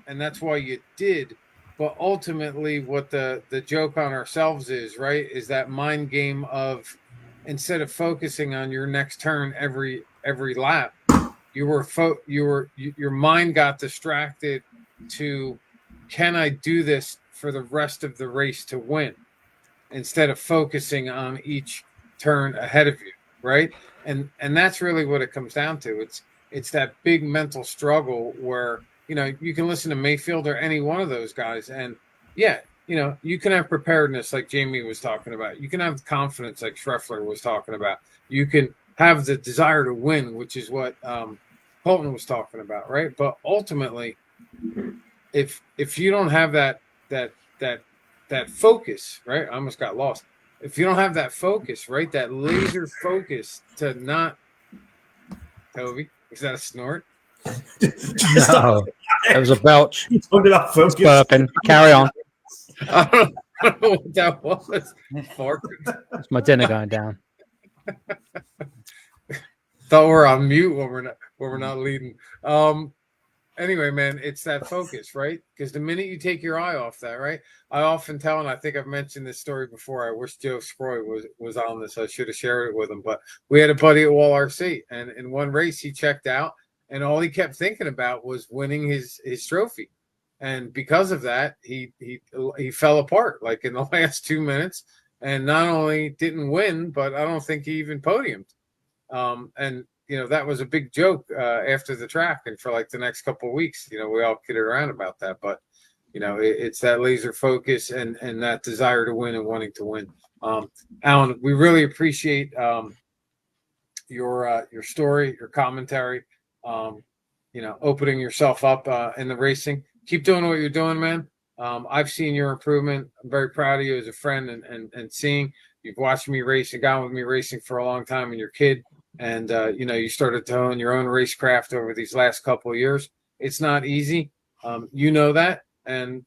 And that's why you did. But ultimately what the joke on ourselves is, right, is that mind game of, instead of focusing on your next turn every lap, your mind got distracted to, can I do this for the rest of the race to win, instead of focusing on each turn ahead of you, right? And that's really what it comes down to. It's that big mental struggle where, you can listen to Mayfield or any one of those guys. And yeah, you can have preparedness like Jamie was talking about. You can have confidence like Schreffler was talking about. You can have the desire to win, which is what Colton was talking about, right? But ultimately, if you don't have that focus, right? I almost got lost. If you don't have that focus, right? That laser focus to not, Toby, is that a snort? No, it was a belch. Talking about focus. Burping. Carry on. I don't know what that was. It's my dinner going down. Thought we're on mute when we're not leading. Anyway, man, it's that focus, right? Because the minute you take your eye off that, right? I often tell, and I think I've mentioned this story before. I wish Joe Scroy was on this. I should have shared it with him. But we had a buddy at Wall RC, and in one race he checked out, and all he kept thinking about was winning his trophy. And because of that, he fell apart like in the last 2 minutes, and not only didn't win, but I don't think he even podiumed. And that was a big joke after the track, and for like the next couple of weeks, we all kidded around about that. But it's that laser focus and that desire to win and wanting to win. Alan, we really appreciate your story, your commentary. Opening yourself up in the racing. Keep doing what you're doing, man. I've seen your improvement. I'm very proud of you as a friend, and seeing you've watched me race and gone with me racing for a long time, and your kid. And, you started to own your own racecraft over these last couple of years. It's not easy. That. And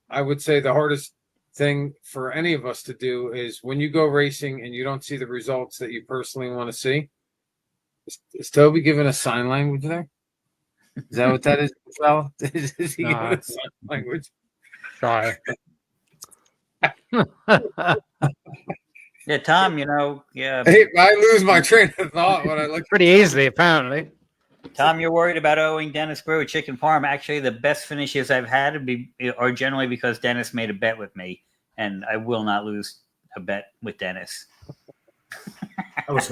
I would say the hardest thing for any of us to do is when you go racing and you don't see the results that you personally want to see. Is Toby giving us sign language there? Is that what that is, fella? Is he giving us sign language? Sorry. Yeah, Tom, yeah. I lose my train of thought when I look. Pretty easily, apparently. Tom, you're worried about owing Dennis Brewer Chicken Farm. Actually, the best finishes I've had are generally because Dennis made a bet with me, and I will not lose a bet with Dennis. I was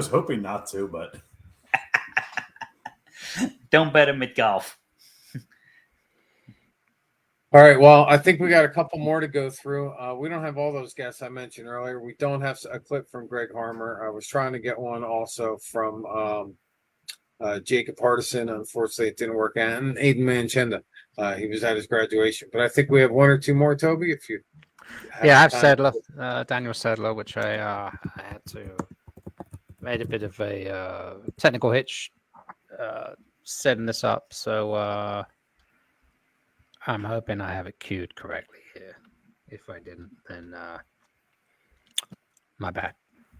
hoping not to, but don't bet him at golf. All right. Well, I think we got a couple more to go through. We don't have all those guests I mentioned earlier. We don't have a clip from Greg Harmer. I was trying to get one also from Jacob Hardison. Unfortunately, it didn't work out. And Aiden Manchenda. He was at his graduation. But I think we have one or two more, Toby, if you I have Sedler, Daniel Sedler, which I had to made a bit of a technical hitch setting this up. So I'm hoping I have it queued correctly here. If I didn't, then my bad.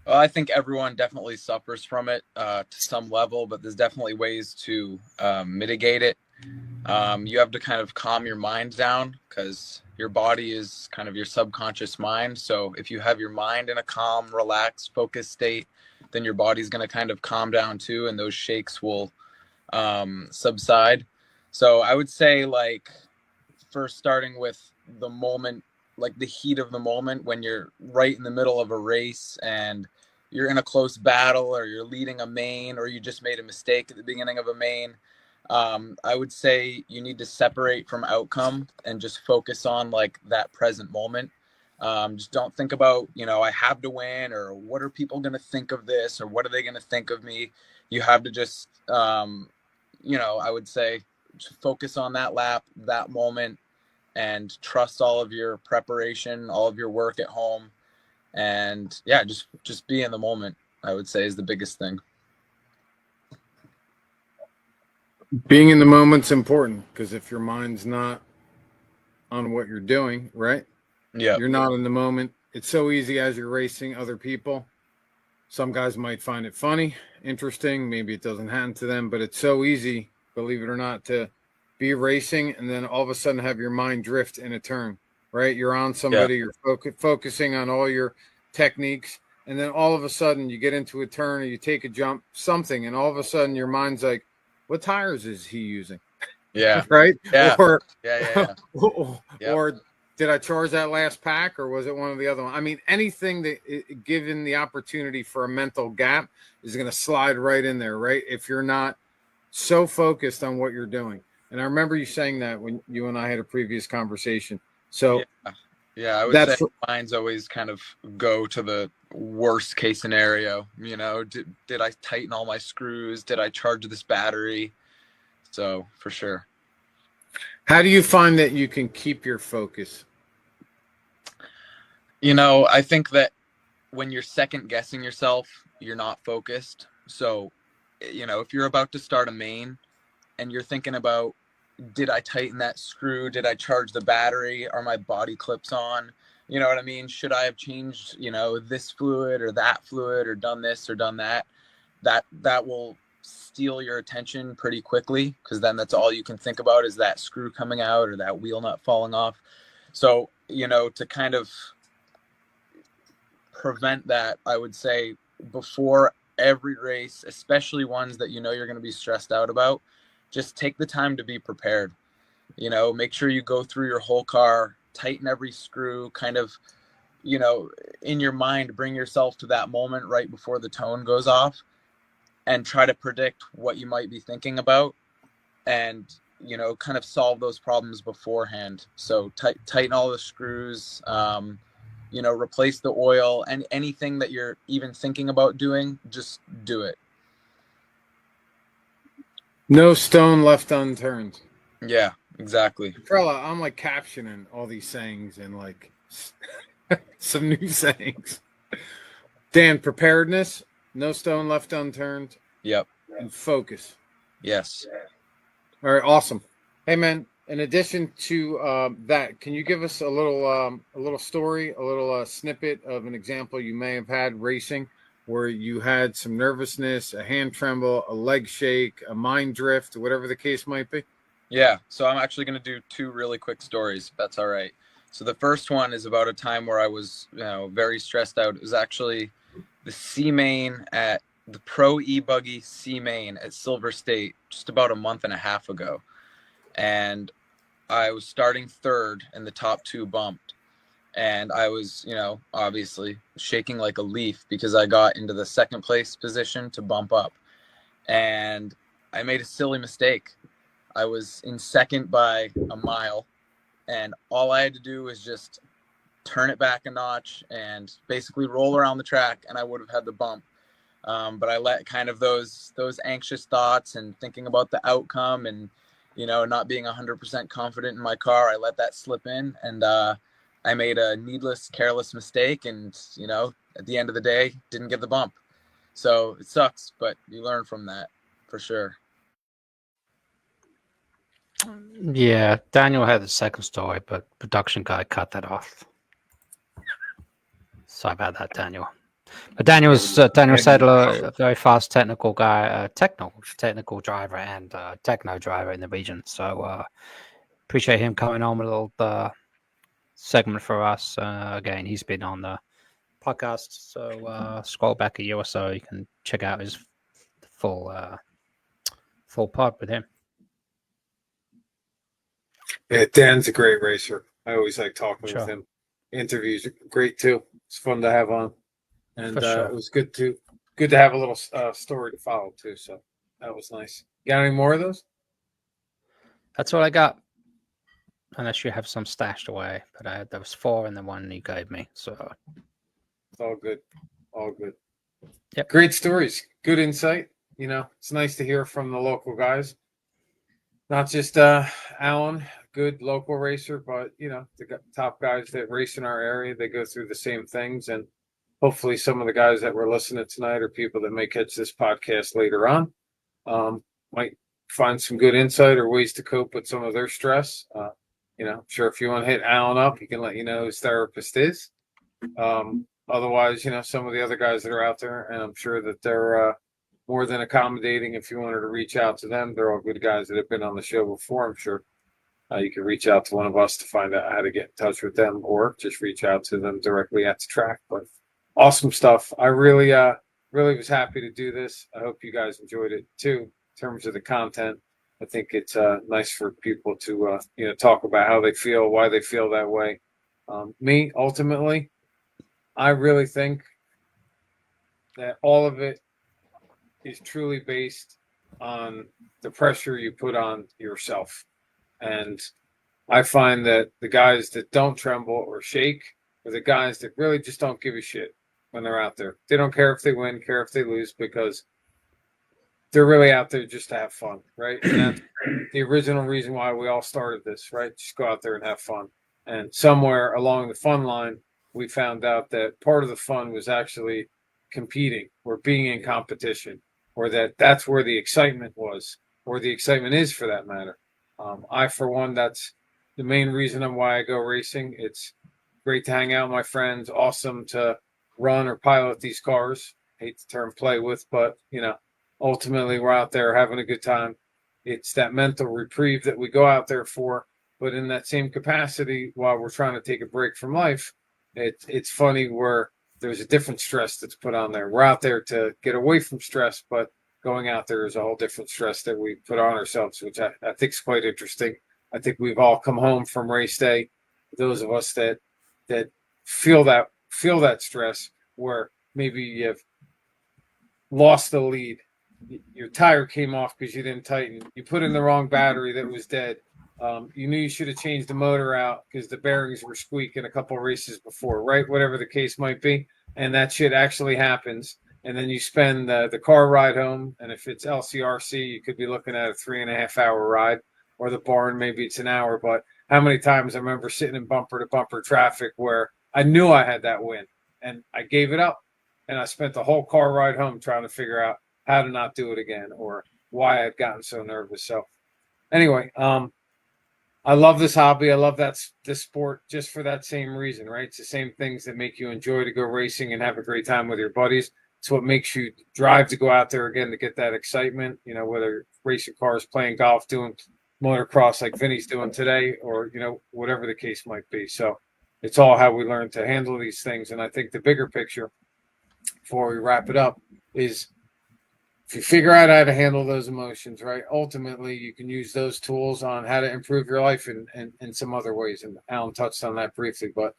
Well, I think everyone definitely suffers from it to some level, but there's definitely ways to mitigate it. You have to kind of calm your mind down because your body is kind of your subconscious mind. So if you have your mind in a calm, relaxed, focused state, then your body's going to kind of calm down too, and those shakes will subside. So I would say, like, first starting with the moment, like the heat of the moment when you're right in the middle of a race and you're in a close battle, or you're leading a main, or you just made a mistake at the beginning of a main. I would say you need to separate from outcome and just focus on like that present moment. Just don't think about, I have to win, or what are people going to think of this, or what are they going to think of me. You have to just, I would say just focus on that lap, that moment, and trust all of your preparation, all of your work at home. And yeah, just be in the moment, I would say, is the biggest thing. Being in the moment's important, because if your mind's not on what you're doing, right? Yeah. You're not in the moment. It's so easy as you're racing other people. Some guys might find it funny, interesting. Maybe it doesn't happen to them, but it's so easy, believe it or not, to be racing and then all of a sudden have your mind drift in a turn, right? You're on somebody, you're focusing on all your techniques, and then all of a sudden you get into a turn or you take a jump, something, and all of a sudden your mind's like, what tires is he using? Yeah. Right? Yeah. Or, Yeah. or did I charge that last pack, or was it one of the other ones? I mean, anything that, given the opportunity for a mental gap, is going to slide right in there, right? If you're not so focused on what you're doing. And I remember you saying that when you and I had a previous conversation. So yeah, I would say mine's always kind of go to the worst case scenario. Did I tighten all my screws? Did I charge this battery? So for sure. How do you find that you can keep your focus? I think that when you're second guessing yourself, you're not focused. So, if you're about to start a main and you're thinking about, did I tighten that screw? Did I charge the battery? Are my body clips on? You know what I mean? Should I have changed, this fluid or that fluid, or done this or done that? That will steal your attention pretty quickly, because then that's all you can think about is that screw coming out or that wheel nut falling off. So, to kind of prevent that, I would say before every race, especially ones that you're going to be stressed out about, just take the time to be prepared. Make sure you go through your whole car, tighten every screw, kind of, in your mind, bring yourself to that moment right before the tone goes off, and try to predict what you might be thinking about, and, kind of solve those problems beforehand. So tighten all the screws, replace the oil, and anything that you're even thinking about doing, just do it. No stone left unturned. Yeah, exactly. Trella, I'm like captioning all these sayings and like some new sayings. Dan, preparedness, no stone left unturned. Yep. And focus. Yes. All right, awesome. Hey, man, in addition to that, can you give us a little story, a little snippet of an example you may have had racing where you had some nervousness, a hand tremble, a leg shake, a mind drift, whatever the case might be? Yeah, so I'm actually going to do two really quick stories, if that's all right. So the first one is about a time where I was, very stressed out. It was actually the C main at the Pro E-Buggy C main at Silver State just about a month and a half ago. And I was starting third and the top two bumped. And I was, obviously shaking like a leaf because I got into the second place position to bump up. And I made a silly mistake. I was in second by a mile, and all I had to do was just turn it back a notch and basically roll around the track, and I would have had the bump. But I let kind of those anxious thoughts and thinking about the outcome and, not being 100% confident in my car, I let that slip in, and I made a needless, careless mistake, and, at the end of the day, didn't get the bump. So it sucks, but you learn from that for sure. Yeah, Daniel had the second story, but production guy cut that off. Sorry about that, Daniel. But Daniel Sedler, a very fast technical guy, technical driver and techno driver in the region. So appreciate him coming on with a little segment for us. Again, he's been on the podcast. So scroll back a year or so, you can check out his full pod with him. Yeah, Dan's a great racer. I always like talking Sure. with him. Interviews are great too. It's fun to have on, and For sure. it was good to have a little story to follow too. So that was nice. Got any more of those? That's all I got. Unless you have some stashed away, but there was 4 in the one you gave me. So It's all good. All good. Yep. Great stories. Good insight. You know, it's nice to hear from the local guys. Not just Alan, good local racer, but, you know, the top guys that race in our area, they go through the same things. And hopefully some of the guys that were listening tonight or people that may catch this podcast later on might find some good insight or ways to cope with some of their stress. You know, I'm sure if you want to hit Alan up, he can let you know who his therapist is. Otherwise, you know, some of the other guys that are out there, and I'm sure that they're more than accommodating if you wanted to reach out to them. They're all good guys that have been on the show before, I'm sure. You can reach out to one of us to find out how to get in touch with them, or just reach out to them directly at the track. But awesome stuff. I really was happy to do this. I hope you guys enjoyed it too, in terms of the content. I think it's nice for people to you know, talk about how they feel, why they feel that way. Me, ultimately, I really think that all of it is truly based on the pressure you put on yourself. And I find that the guys that don't tremble or shake are the guys that really just don't give a shit when they're out there. They don't care if they win, care if they lose, because they're really out there just to have fun, right? And that's the original reason why we all started this, right? Just go out there and have fun. And somewhere along the fun line, we found out that part of the fun was actually competing or being in competition, or that's where the excitement was, or the excitement is, for that matter. I, for one, that's the main reason why I go racing. It's great to hang out with my friends, awesome to run or pilot these cars. Hate the term play with, but, you know, ultimately we're out there having a good time. It's that mental reprieve that we go out there for, but in that same capacity, while we're trying to take a break from life, it's funny where there's a different stress that's put on there. We're out there to get away from stress, but going out there is a whole different stress that we put on ourselves, which I think is quite interesting. I think we've all come home from race day. Those of us that feel that stress, where maybe you've lost the lead, your tire came off because you didn't tighten, you put in the wrong battery that was dead. You knew you should have changed the motor out because the bearings were squeaking a couple of races before, right? Whatever the case might be. And that shit actually happens. And then you spend the car ride home. And if it's LCRC, you could be looking at a 3.5 hour ride, or the barn, maybe it's an hour. But how many times I remember sitting in bumper to bumper traffic where I knew I had that win and I gave it up, and I spent the whole car ride home trying to figure out how to not do it again, or why I'd gotten so nervous. So anyway, I love this hobby. I love this sport just for that same reason, right? It's the same things that make you enjoy to go racing and have a great time with your buddies. It's what makes you drive to go out there again, to get that excitement, you know, whether you're racing cars, playing golf, doing motocross like Vinny's doing today, or, you know, whatever the case might be. So it's all how we learn to handle these things. And I think the bigger picture, before we wrap it up, is if you figure out how to handle those emotions, right, ultimately you can use those tools on how to improve your life in some other ways. And Alan touched on that briefly, but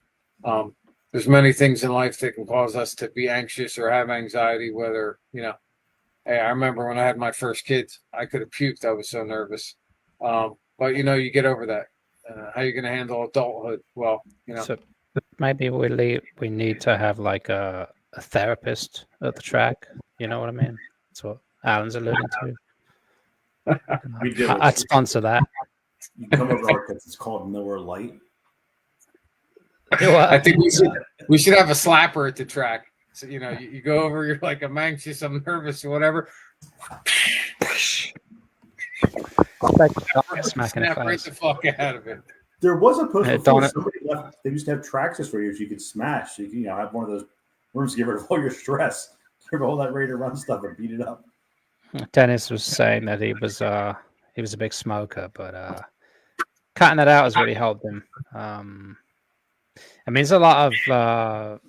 there's many things in life that can cause us to be anxious or have anxiety, whether, you know, hey, I remember when I had my first kids, I could have puked. I was so nervous. But, you know, you get over that. How are you going to handle adulthood? Well, you know. So maybe we need to have like a therapist at the track. You know what I mean? That's what Alan's alluding to. We do. I'd sponsor that. You come over our kids, it's called Nowhere Light. I think we should have a slapper at the track. So, you know, you go over, you're like, I'm anxious, I'm nervous, or whatever. Smacking Snap right the fuck out of it. There was a post before Donna. somebody left. They used to have tracks for you, so you could smash. You know, have one of We're just get rid of all your stress. Get rid of all that ready to run stuff and beat it up. Dennis was saying that he was a big smoker, but cutting that out has really helped him. I mean, there's a lot of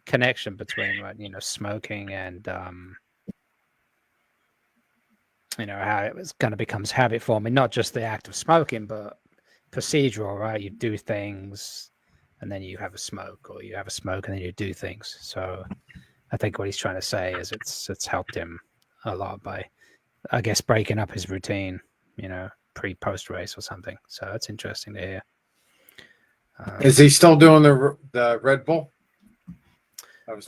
connection between smoking and how it was kind of becomes habit forming, not just the act of smoking, but procedural, right? You do things and then you have a smoke, or you have a smoke and then you do things. So I think what he's trying to say is it's helped him a lot by, I guess, breaking up his routine, pre-post race or something. So it's interesting to hear. Is he still doing the Red Bull?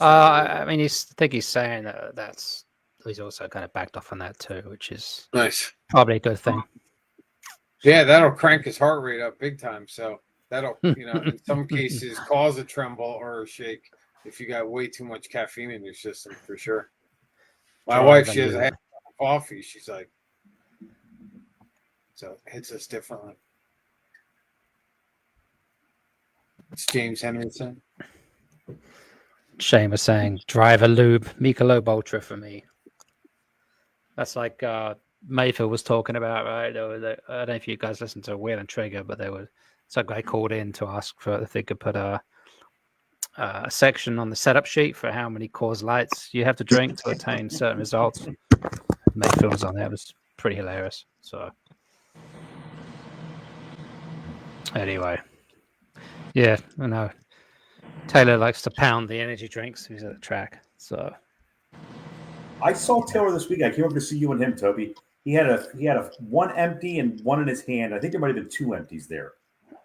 I mean, I think he's saying that he's also kind of backed off on that too, which is nice. Probably a good thing. Yeah, that'll crank his heart rate up big time. So that'll, in some cases cause a tremble or a shake if you got way too much caffeine in your system, for sure. My wife, she has a half coffee. She's like, so it hits us differently. It's James Henderson. Shane was saying, drive a lube, Michelob Ultra for me. That's like Mayfield was talking about, right? I don't know if you guys listened to Wheel and Trigger, but some guy called in to ask for if they could put a section on the setup sheet for how many Coors Lights you have to drink to attain certain results. Mayfield was on there. It was pretty hilarious. So anyway, yeah, I know. Taylor likes to pound the energy drinks. He's at the track. So I saw Taylor this week. I came over to see you and him, Toby. He had a one empty and one in his hand. I think there might have been two empties there.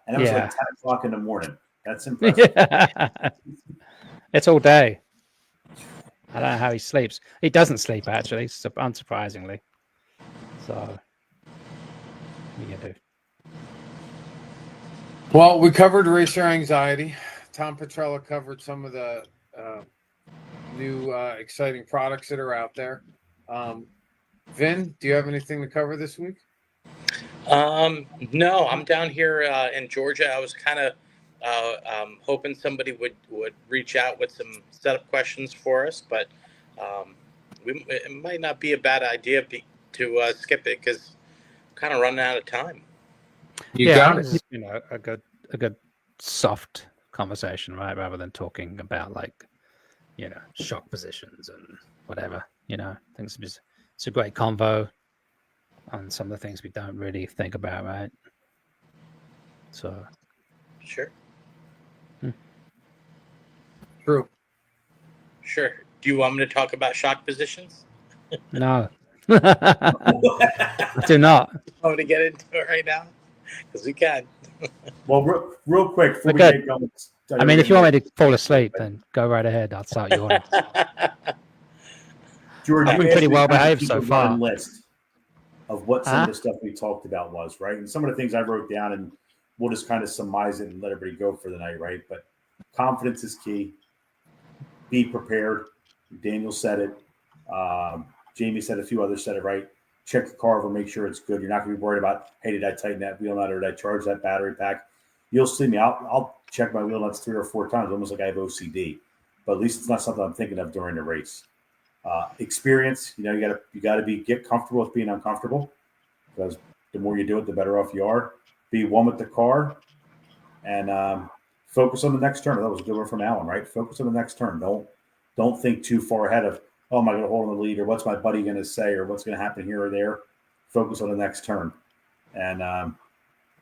And it was like 10 o'clock in the morning. That's impressive. It's all day. I don't know how he sleeps. He doesn't sleep, actually, unsurprisingly. So, what you do? Well, we covered racer anxiety. Tom Petrella covered some of the new exciting products that are out there. Vin, do you have anything to cover this week? No, I'm down here in Georgia. I was kind of hoping somebody would reach out with some setup questions for us, but it might not be a bad idea to skip it because I'm kind of running out of time. You got it. A good soft conversation, right? Rather than talking about shock positions and whatever. Things. It's a great convo on some of the things we don't really think about, right? So, sure. True. Sure. Do you want me to talk about shock positions? No. I do not. I want to get into it right now because we can. Well, real quick. Before we Okay. get going, I mean, if you want me to fall asleep, then go right ahead. I'll start yawning. George, I've been you pretty asked me well to behaved keep so a far. running list of what some of the stuff we talked about was, right? And some of the things I wrote down, and we'll just kind of surmise it and let everybody go for the night, right? But confidence is key. Be prepared. Daniel said it. Jamie said, a few others said it, right? Check the car over, make sure it's good. You're not going to be worried about, hey, did I tighten that wheel nut or did I charge that battery pack? You'll see me. I'll check my wheel nuts 3 or 4 times, almost like I have OCD. But at least it's not something I'm thinking of during the race. Experience, you got to get comfortable with being uncomfortable, because the more you do it, the better off you are. Be one with the car, and focus on the next turn. That was a good one from Alan, right? Focus on the next turn. Don't think too far ahead of, oh, am I going to hold on the lead, or what's my buddy going to say, or what's going to happen here or there. Focus on the next turn. And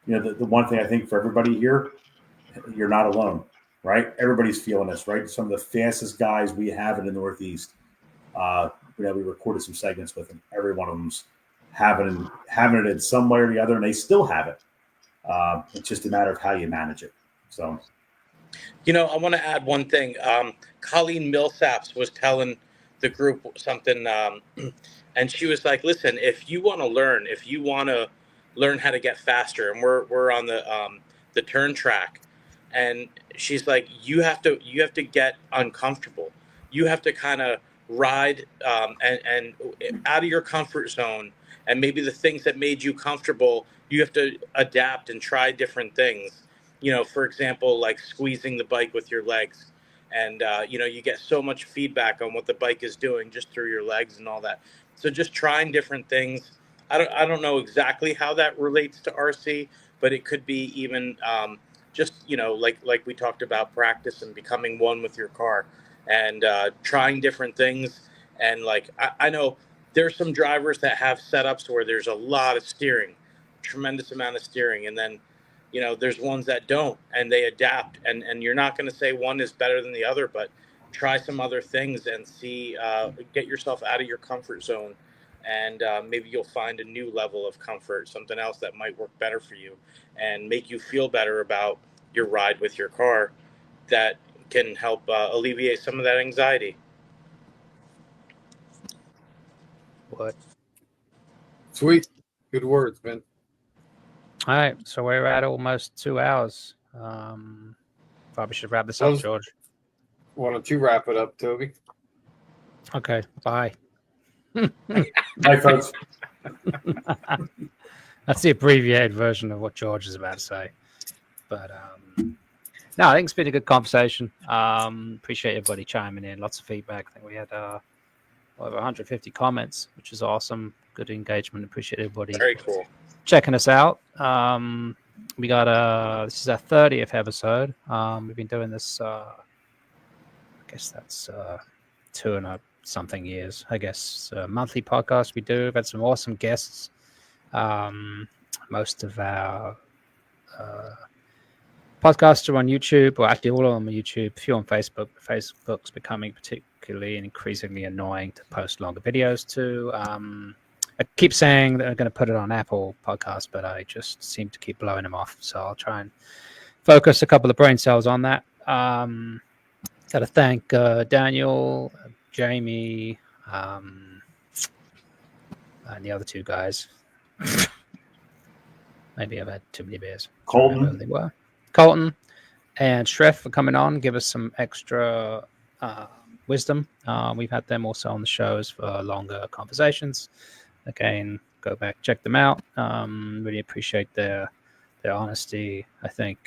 the one thing I think for everybody here, you're not alone, right? Everybody's feeling this, right? Some of the fastest guys we have in the Northeast. We recorded some segments with them. Every one of them's having it in some way or the other, and they still have it. It's just a matter of how you manage it. So, I want to add one thing. Colleen Millsaps was telling the group something, and she was like, "Listen, if you want to learn how to get faster, and we're on the turn track, and she's like, you have to get uncomfortable. You have to kind of ride and out of your comfort zone, and maybe the things that made you comfortable, you have to adapt and try different things. For example, like squeezing the bike with your legs. and you get so much feedback on what the bike is doing just through your legs and all that. So just trying different things. I don't know exactly how that relates to RC, but it could be even just like we talked about, practice and becoming one with your car, and trying different things. And like I know there's some drivers that have setups where there's a lot of steering, tremendous amount of steering, and then there's ones that don't, and they adapt, and you're not going to say one is better than the other, but try some other things and see, get yourself out of your comfort zone, and maybe you'll find a new level of comfort, something else that might work better for you and make you feel better about your ride with your car, that can help alleviate some of that anxiety. What? Sweet. Good words, man. All right, so we're at almost 2 hours. Probably should wrap this up, George. Why don't you wrap it up, Toby? Okay, bye. Bye, folks. That's the abbreviated version of what George is about to say. But no, I think it's been a good conversation. Appreciate everybody chiming in. Lots of feedback. I think we had over 150 comments, which is awesome. Good engagement. Appreciate everybody. Very cool. Checking us out. We got this is our 30th episode. We've been doing this I guess that's 2 and something years. I guess monthly podcast we do. We've had some awesome guests. Most of our podcasts are on YouTube, or actually all of them on YouTube, a few on Facebook. Facebook's becoming particularly and increasingly annoying to post longer videos to. I keep saying that I'm going to put it on Apple Podcasts, but I just seem to keep blowing them off. So I'll try and focus a couple of brain cells on that. Got to thank Daniel, Jamie, and the other 2 guys. Maybe I've had too many beers. Colton. They were. Colton and Shref for coming on, give us some extra wisdom. We've had them also on the shows for longer conversations. Again, go back, check them out. Really appreciate their honesty. I think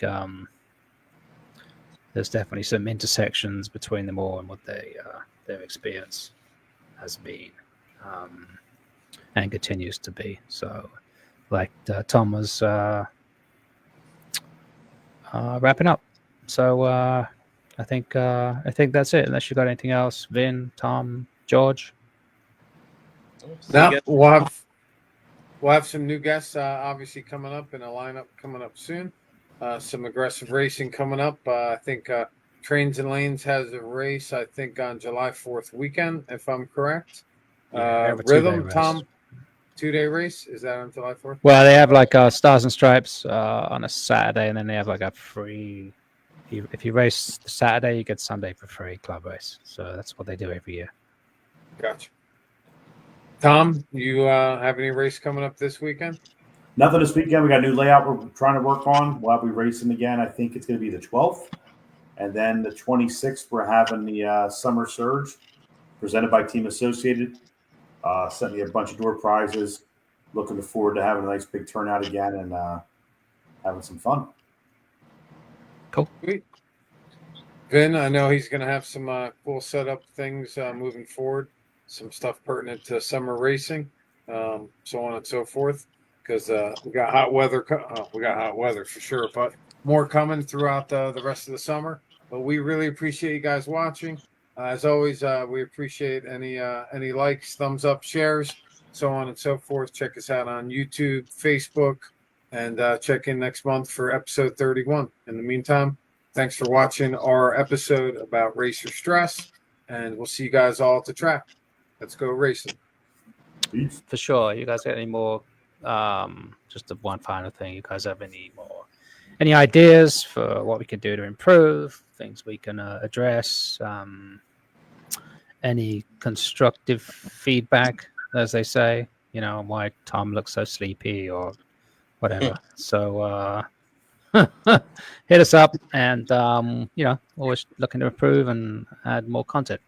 there's definitely some intersections between them all and what their experience has been and continues to be. So, like Tom was wrapping up. So I think that's it. Unless you got anything else, Vin, Tom, George. No, we'll have some new guests obviously coming up in a lineup coming up soon. Some aggressive racing coming up. I think Trains and Lanes has a race, I think, on July 4th weekend, if I'm correct. Rhythm, Tom, 2-day race. Is that on July 4th? Well, they have like Stars and Stripes on a Saturday, and then they have like a free. If you race Saturday, you get Sunday for free club race. So that's what they do every year. Gotcha. Tom, you have any race coming up this weekend? Nothing this weekend. We got a new layout we're trying to work on. We'll be racing again. I think it's going to be the 12th. And then the 26th, we're having the Summer Surge presented by Team Associated. Sent me a bunch of door prizes. Looking forward to having a nice big turnout again and having some fun. Cool. Sweet. Vin, I know he's going to have some cool setup things moving forward. Some stuff pertinent to summer racing, so on and so forth. Because we got hot weather. We got hot weather for sure, but more coming throughout the rest of the summer. But we really appreciate you guys watching. As always, we appreciate any likes, thumbs up, shares, so on and so forth. Check us out on YouTube, Facebook, and check in next month for episode 31. In the meantime, thanks for watching our episode about racer stress, and we'll see you guys all at the track. Let's go racing. For sure. You guys got any more? Just one final thing. You guys have any ideas for what we can do to improve, things we can address, any constructive feedback, as they say, why Tom looks so sleepy or whatever. So hit us up and, always looking to improve and add more content.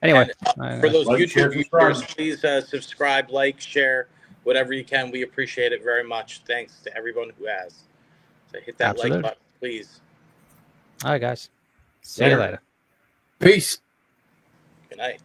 Anyway, for those YouTube viewers, please subscribe, like, share, whatever you can. We appreciate it very much. Thanks to everyone who has. So hit that like button, please. All right, guys. See you later. Peace. Good night.